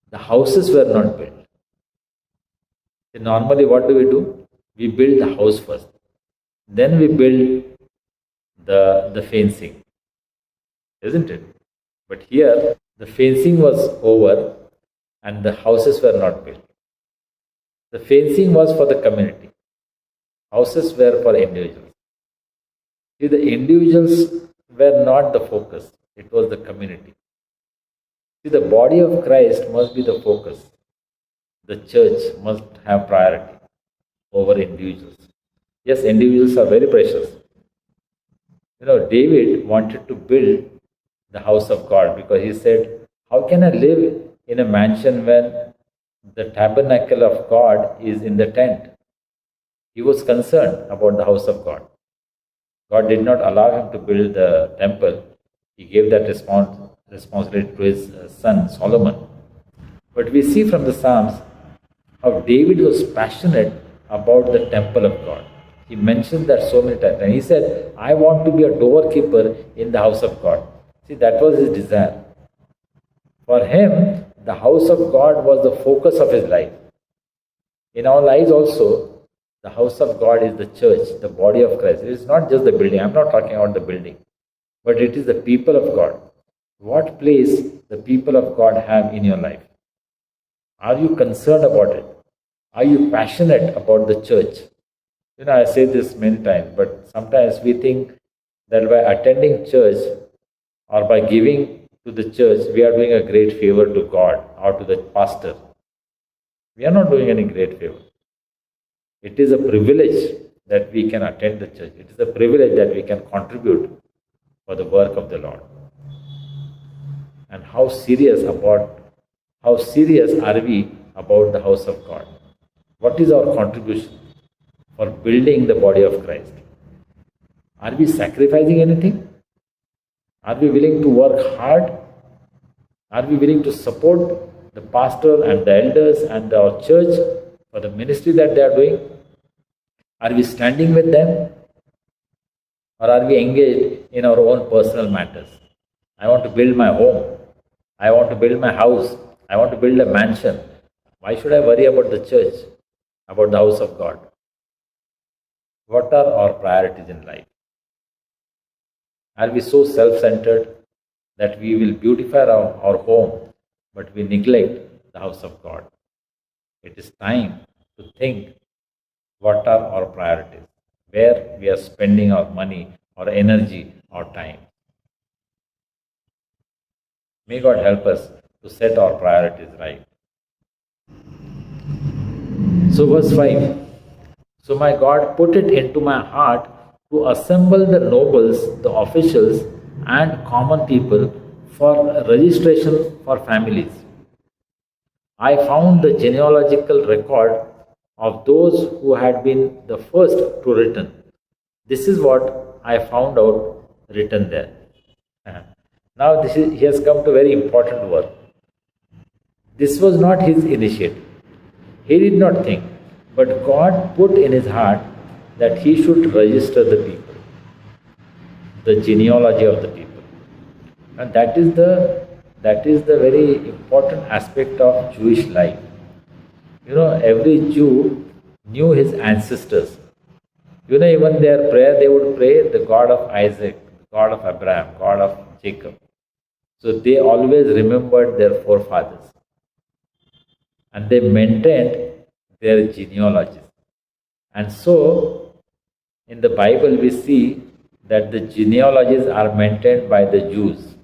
the houses were not built. Normally, what do? We build the house first. Then we build the fencing. Isn't it? But here, the fencing was over and the houses were not built. The fencing was for the community. Houses were for individuals. See, the individuals were not the focus. It was the community. See, the body of Christ must be the focus. The church must have priority over individuals. Yes, individuals are very precious. David wanted to build the house of God because he said, how can I live in a mansion when the tabernacle of God is in the tent? He was concerned about the house of God. God did not allow him to build the temple. He gave that responsibility to his son Solomon. But we see from the Psalms how David was passionate about the temple of God. He mentioned that so many times. And he said, I want to be a doorkeeper in the house of God. See, that was his desire. For him, the house of God was the focus of his life. In our lives also, the house of God is the church, the body of Christ. It is not just the building. I'm not talking about the building. But it is the people of God. What place the people of God have in your life? Are you concerned about it? Are you passionate about the church? I say this many times, but sometimes we think that by attending church or by giving to the church, we are doing a great favor to God or to the pastor. We are not doing any great favor. It is a privilege that we can attend the church. It is a privilege that we can contribute for the work of the Lord. And how serious are we about the house of God? What is our contribution for building the body of Christ? Are we sacrificing anything? Are we willing to work hard? Are we willing to support the pastor and the elders and our church for the ministry that they are doing? Are we standing with them? Or are we engaged in our own personal matters? I want to build my home. I want to build my house. I want to build a mansion. Why should I worry about the church, about the house of God? What are our priorities in life? Are we so self-centered that we will beautify our home, but we neglect the house of God? It is time to think what are our priorities, where we are spending our money, our energy, our time. May God help us to set our priorities right. So verse 5. So my God put it into my heart to assemble the nobles, the officials, and common people for registration for families. I found the genealogical record of those who had been the first to written. This is what I found out written there. Now he has come to very important work. This was not his initiative. He did not think, but God put in his heart that he should register the people. the genealogy of the people. And that is the very important aspect of Jewish life. Every Jew knew his ancestors. Even their prayer, they would pray the God of Isaac, God of Abraham, God of Jacob. So they always remembered their forefathers. And they maintained their genealogies. And so, in the Bible, we see that the genealogies are maintained by the Jews.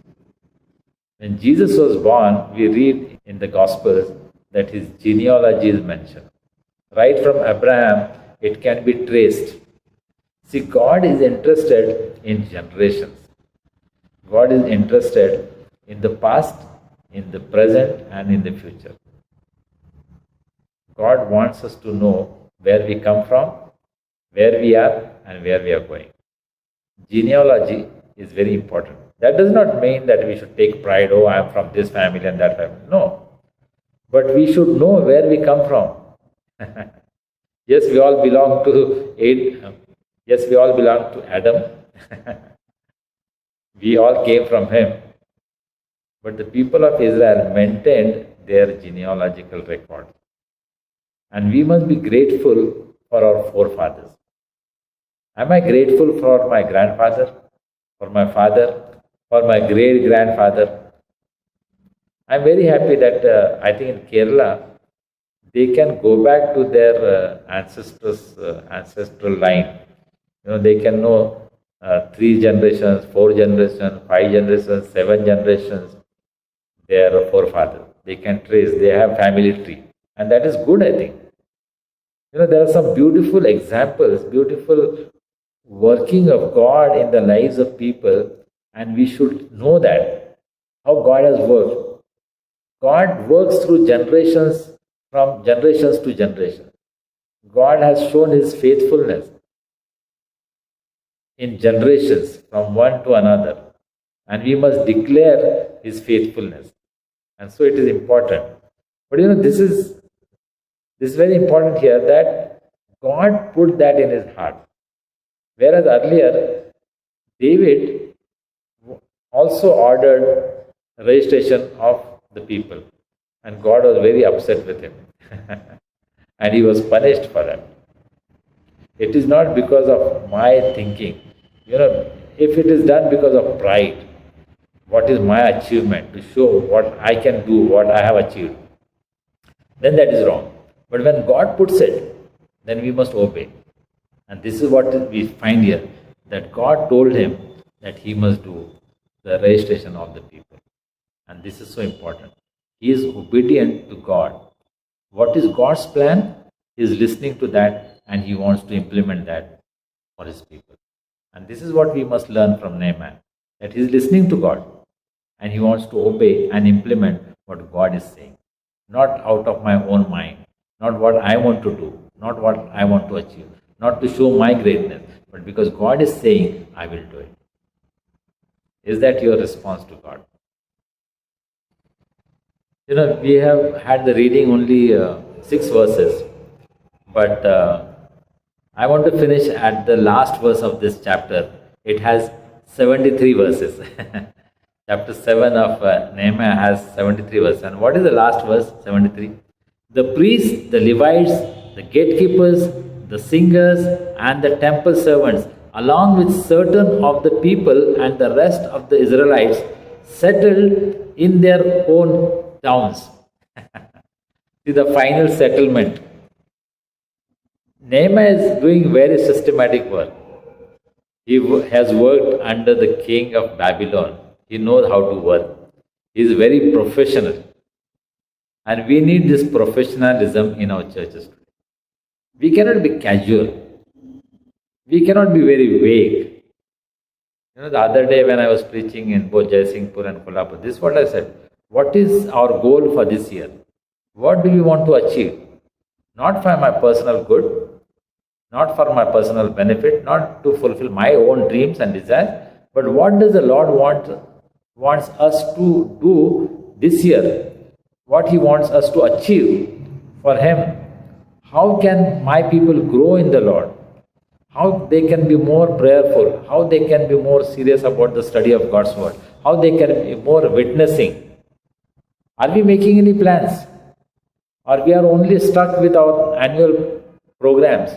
When Jesus was born, we read in the Gospels that his genealogy is mentioned. Right from Abraham, it can be traced. See, God is interested in generations. God is interested in the past, in the present, and in the future. God wants us to know where we come from, where we are, and where we are going. Genealogy is very important. That does not mean that we should take pride, oh, I am from this family and that family. No. But we should know where we come from. Yes, we all belong to Adam. We all came from him. But the people of Israel maintained their genealogical record. And we must be grateful for our forefathers. Am I grateful for my grandfather, for my father, for my great-grandfather? I'm very happy that I think in Kerala, they can go back to their ancestral line. They can know 3 generations, 4 generations, 5 generations, 7 generations, their forefathers. They can trace, they have family tree. And that is good, I think. There are some beautiful examples, beautiful working of God in the lives of people, and we should know that, how God has worked. God works through generations, from generations to generation. God has shown his faithfulness in generations from one to another, and we must declare his faithfulness. And so it is important. But this is very important here, that God put that in his heart. Whereas earlier, David also ordered registration of the people, and God was very upset with him. And he was punished for that. It is not because of my thinking. If it is done because of pride, what is my achievement, to show what I can do, what I have achieved, then that is wrong. But when God puts it, then we must obey. And this is what we find here, that God told him that he must do the registration of the people. And this is so important. He is obedient to God. What is God's plan? He is listening to that, and he wants to implement that for his people. And this is what we must learn from Nehemiah, that he is listening to God, and he wants to obey and implement what God is saying. Not out of my own mind, not what I want to do, not what I want to achieve, not to show my greatness, but because God is saying, I will do it. Is that your response to God? We have had the reading only 6 verses, but I want to finish at the last verse of this chapter. It has 73 verses. Chapter 7 of Nehemiah has 73 verses. And what is the last verse, 73? The priests, the Levites, the gatekeepers, the singers, and the temple servants, along with certain of the people and the rest of the Israelites, settled in their own towns. See the final settlement. Nehemiah is doing very systematic work. He has worked under the king of Babylon. He knows how to work. He is very professional. And we need this professionalism in our churches today. We cannot be casual. We cannot be very vague. The other day when I was preaching in both Jaisinghpur and Kolhapur, this is what I said. What is our goal for this year? What do we want to achieve? Not for my personal good, not for my personal benefit, not to fulfill my own dreams and desires, but what does the Lord wants us to do this year? What He wants us to achieve for Him? How can my people grow in the Lord? how they can be more prayerful, how they can be more serious about the study of God's word, how they can be more witnessing. Are we making any plans? Or we are only stuck with our annual programs?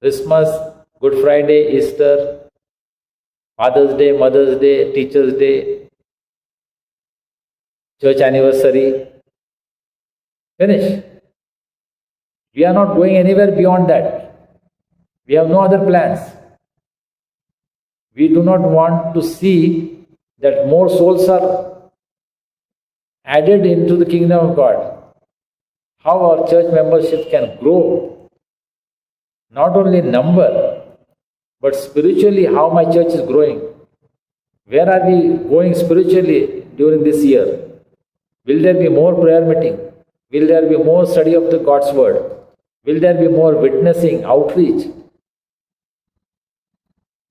Christmas, Good Friday, Easter, Father's Day, Mother's Day, Teacher's Day, church anniversary. Finish. We are not going anywhere beyond that. We have no other plans. We do not want to see that more souls are added into the kingdom of God. How our church membership can grow, not only in number, but spiritually, how my church is growing. Where are we going spiritually during this year? Will there be more prayer meeting? Will there be more study of the God's word? Will there be more witnessing, outreach?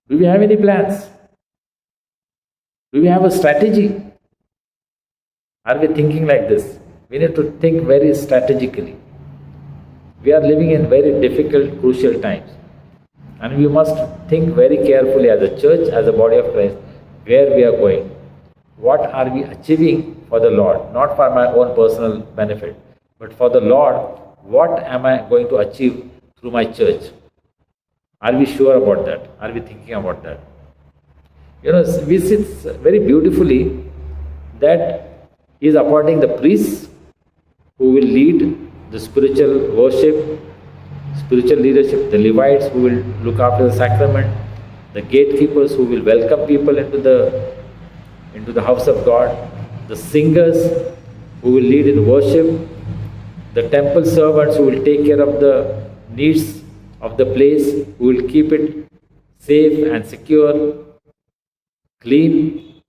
Do we have any plans? Do we have a strategy? Are we thinking like this? We need to think very strategically. We are living in very difficult, crucial times. And we must think very carefully as a church, as a body of Christ, where we are going. What are we achieving for the Lord? Not for my own personal benefit, but for the Lord, what am I going to achieve through my church? Are we sure about that? Are we thinking about that? We see very beautifully that He is appointing the priests who will lead the spiritual worship, spiritual leadership, the Levites who will look after the sacrament, the gatekeepers who will welcome people into the house of God, the singers who will lead in worship, the temple servants who will take care of the needs of the place, who will keep it safe and secure, clean.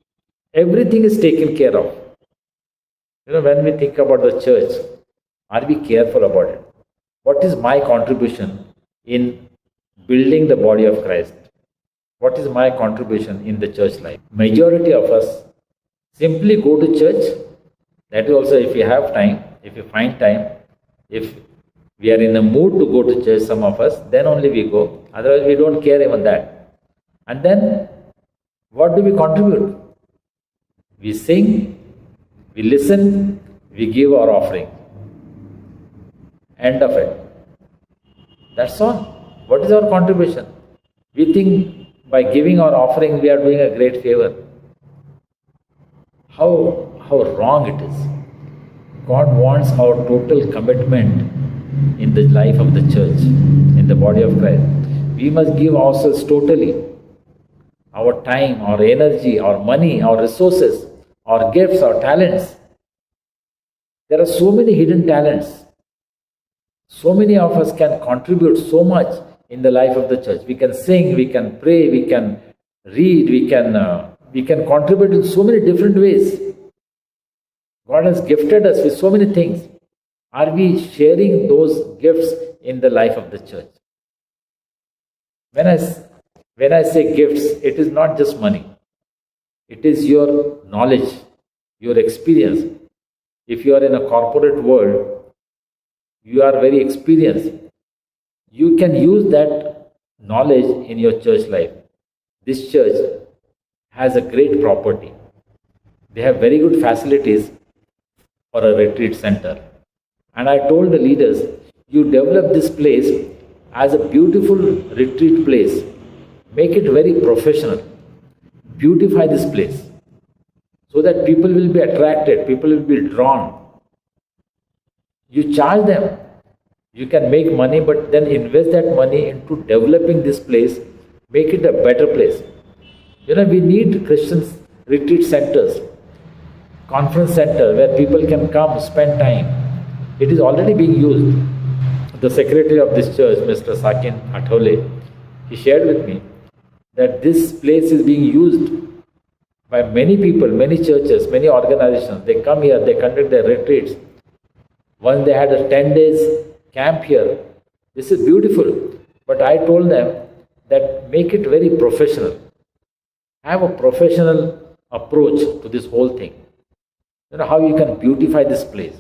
Everything is taken care of. When we think about the church, are we careful about it? What is my contribution in building the body of Christ? What is my contribution in the church life? Majority of us simply go to church. That is also if you have time, if you find time, if we are in a mood to go to church, some of us, then only we go. Otherwise we don't care even that. And then what do we contribute? We sing, we listen, we give our offering. End of it. That's all. What is our contribution? We think by giving our offering we are doing a great favor. How wrong it is. God wants our total commitment in the life of the church, in the body of Christ. We must give ourselves totally. Our time, our energy, our money, our resources, our gifts, our talents. There are so many hidden talents. So many of us can contribute so much in the life of the church. We can sing, we can pray, we can read, we can contribute in so many different ways. God has gifted us with so many things. Are we sharing those gifts in the life of the church? When I say gifts, it is not just money. It is your knowledge, your experience. If you are in a corporate world, you are very experienced. You can use that knowledge in your church life. This church has a great property. They have very good facilities for a retreat center. And I told the leaders, you develop this place as a beautiful retreat place. Make it very professional. Beautify this place so that people will be attracted, people will be drawn. You charge them. You can make money, but then invest that money into developing this place, make it a better place. We need Christian retreat centers, conference center where people can come, spend time. It is already being used. The secretary of this church, Mr. Sakin Athole, he shared with me that this place is being used by many people, many churches, many organizations. They come here, they conduct their retreats. Once they had a 10 days camp here. This is beautiful. But I told them that make it very professional. Have a professional approach to this whole thing. How you can beautify this place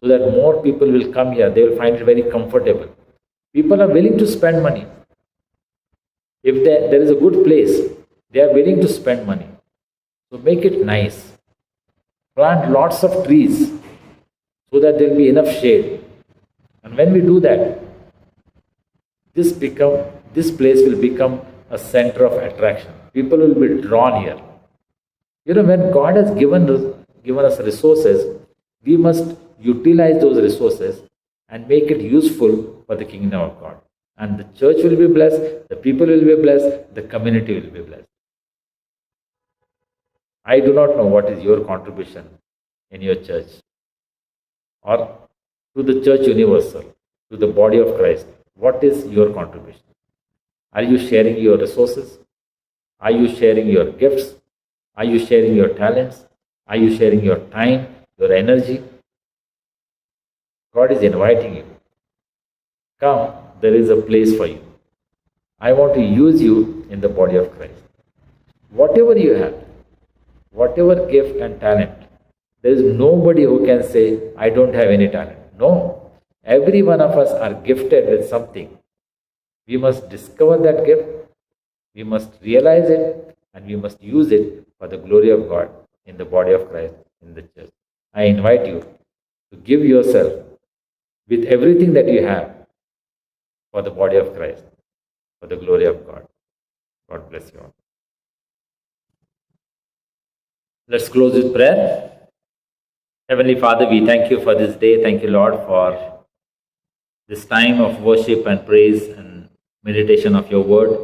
so that more people will come here. They will find it very comfortable. People are willing to spend money. If there is a good place, they are willing to spend money. So make it nice. Plant lots of trees so that there will be enough shade. And when we do that, this place will become a center of attraction. People will be drawn here. When God has given us resources, we must utilize those resources and make it useful for the kingdom of God. And the church will be blessed, the people will be blessed, the community will be blessed. I do not know what is your contribution in your church or to the church universal, to the body of Christ. What is your contribution? Are you sharing your resources? Are you sharing your gifts? Are you sharing your talents? Are you sharing your time, your energy? God is inviting you. Come, there is a place for you. I want to use you in the body of Christ. Whatever you have, whatever gift and talent, there is nobody who can say, I don't have any talent. No, every one of us are gifted with something. We must discover that gift, we must realize it, and we must use it for the glory of God in the body of Christ, in the church. I invite you to give yourself with everything that you have for the body of Christ, for the glory of God. God bless you all. Let's close with prayer. Heavenly Father, we thank you for this day. Thank you, Lord, for this time of worship and praise and meditation of your word.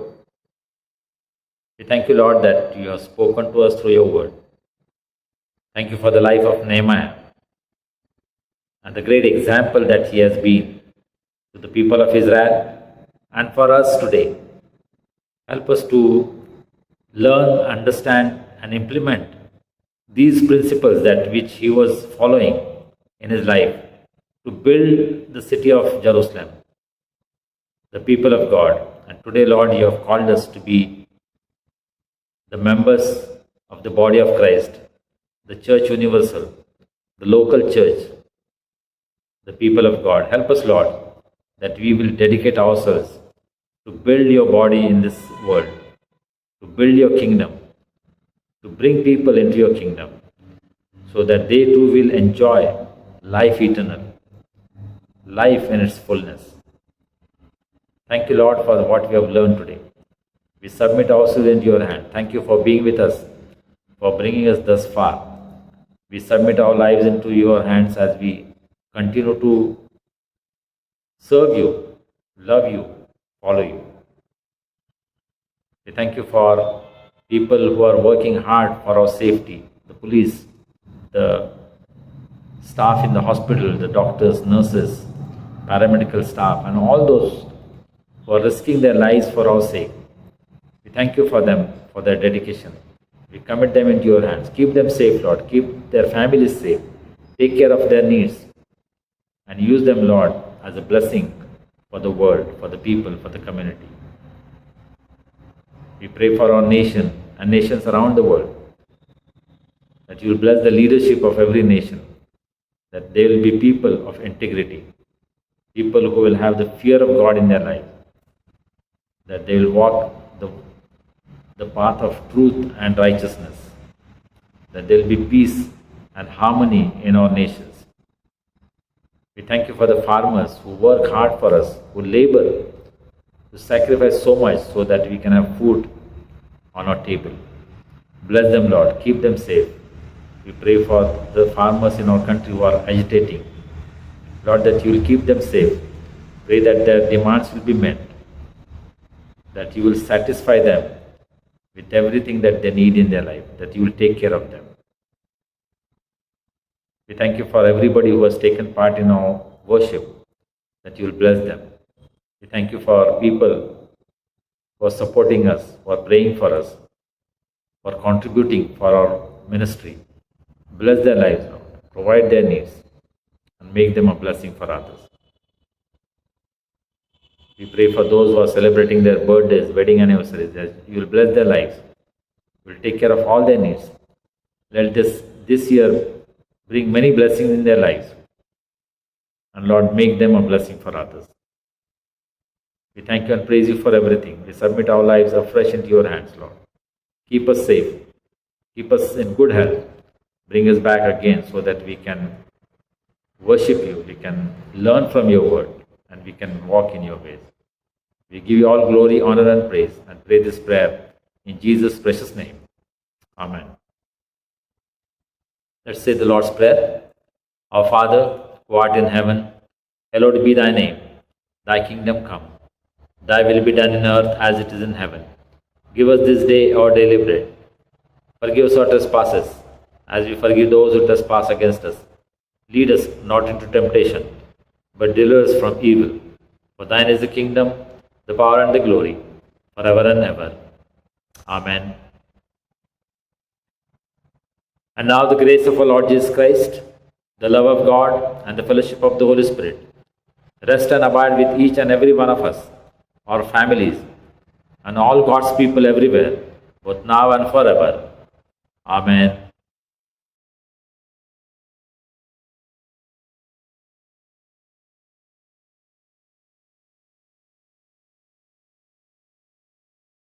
We thank you, Lord, that you have spoken to us through your word. Thank you for the life of Nehemiah and the great example that he has been to the people of Israel and for us today. Help us to learn, understand, and implement these principles that which he was following in his life to build the city of Jerusalem, the people of God. And today, Lord, you have called us to be the members of the body of Christ, the church universal, the local church, the people of God. Help us, Lord, that we will dedicate ourselves to build your body in this world, to build your kingdom, to bring people into your kingdom, so that they too will enjoy life eternal, life in its fullness. Thank you, Lord, for what we have learned today. We submit ourselves into your hand. Thank you for being with us, for bringing us thus far. We submit our lives into your hands as we continue to serve you, love you, follow you. We thank you for people who are working hard for our safety, the police, the staff in the hospital, the doctors, nurses, paramedical staff, and all those who are risking their lives for our sake. We thank you for them, for their dedication. We commit them into your hands. Keep them safe, Lord. Keep their families safe. Take care of their needs. And use them, Lord, as a blessing for the world, for the people, for the community. We pray for our nation and nations around the world, that you will bless the leadership of every nation, that they will be people of integrity, people who will have the fear of God in their life, that they will walk the path of truth and righteousness, that there will be peace and harmony in our nations. We thank you for the farmers who work hard for us, who labor, to sacrifice so much so that we can have food on our table. Bless them, Lord. Keep them safe. We pray for the farmers in our country who are agitating. Lord, that you will keep them safe. Pray that their demands will be met, that you will satisfy them with everything that they need in their life, that you will take care of them. We thank you for everybody who has taken part in our worship, that you will bless them. We thank you for people who are supporting us, who are praying for us, for contributing for our ministry. Bless their lives, Lord. Provide their needs and make them a blessing for others. We pray for those who are celebrating their birthdays, wedding anniversaries, that you will bless their lives. You will take care of all their needs. Let this year bring many blessings in their lives. And Lord, make them a blessing for others. We thank you and praise you for everything. We submit our lives afresh into your hands, Lord. Keep us safe. Keep us in good health. Bring us back again so that we can worship you, we can learn from your word, and we can walk in your ways. We give you all glory, honor, and praise, and pray this prayer in Jesus' precious name. Amen. Let's say the Lord's Prayer. Our Father, who art in heaven, hallowed be thy name. Thy kingdom come. Thy will be done in earth as it is in heaven. Give us this day our daily bread. Forgive us our trespasses, as we forgive those who trespass against us. Lead us not into temptation, but deliver us from evil. For thine is the kingdom, the power, and the glory, forever and ever. Amen. And now the grace of our Lord Jesus Christ, the love of God, and the fellowship of the Holy Spirit rest and abide with each and every one of us, our families, and all God's people everywhere, both now and forever. Amen.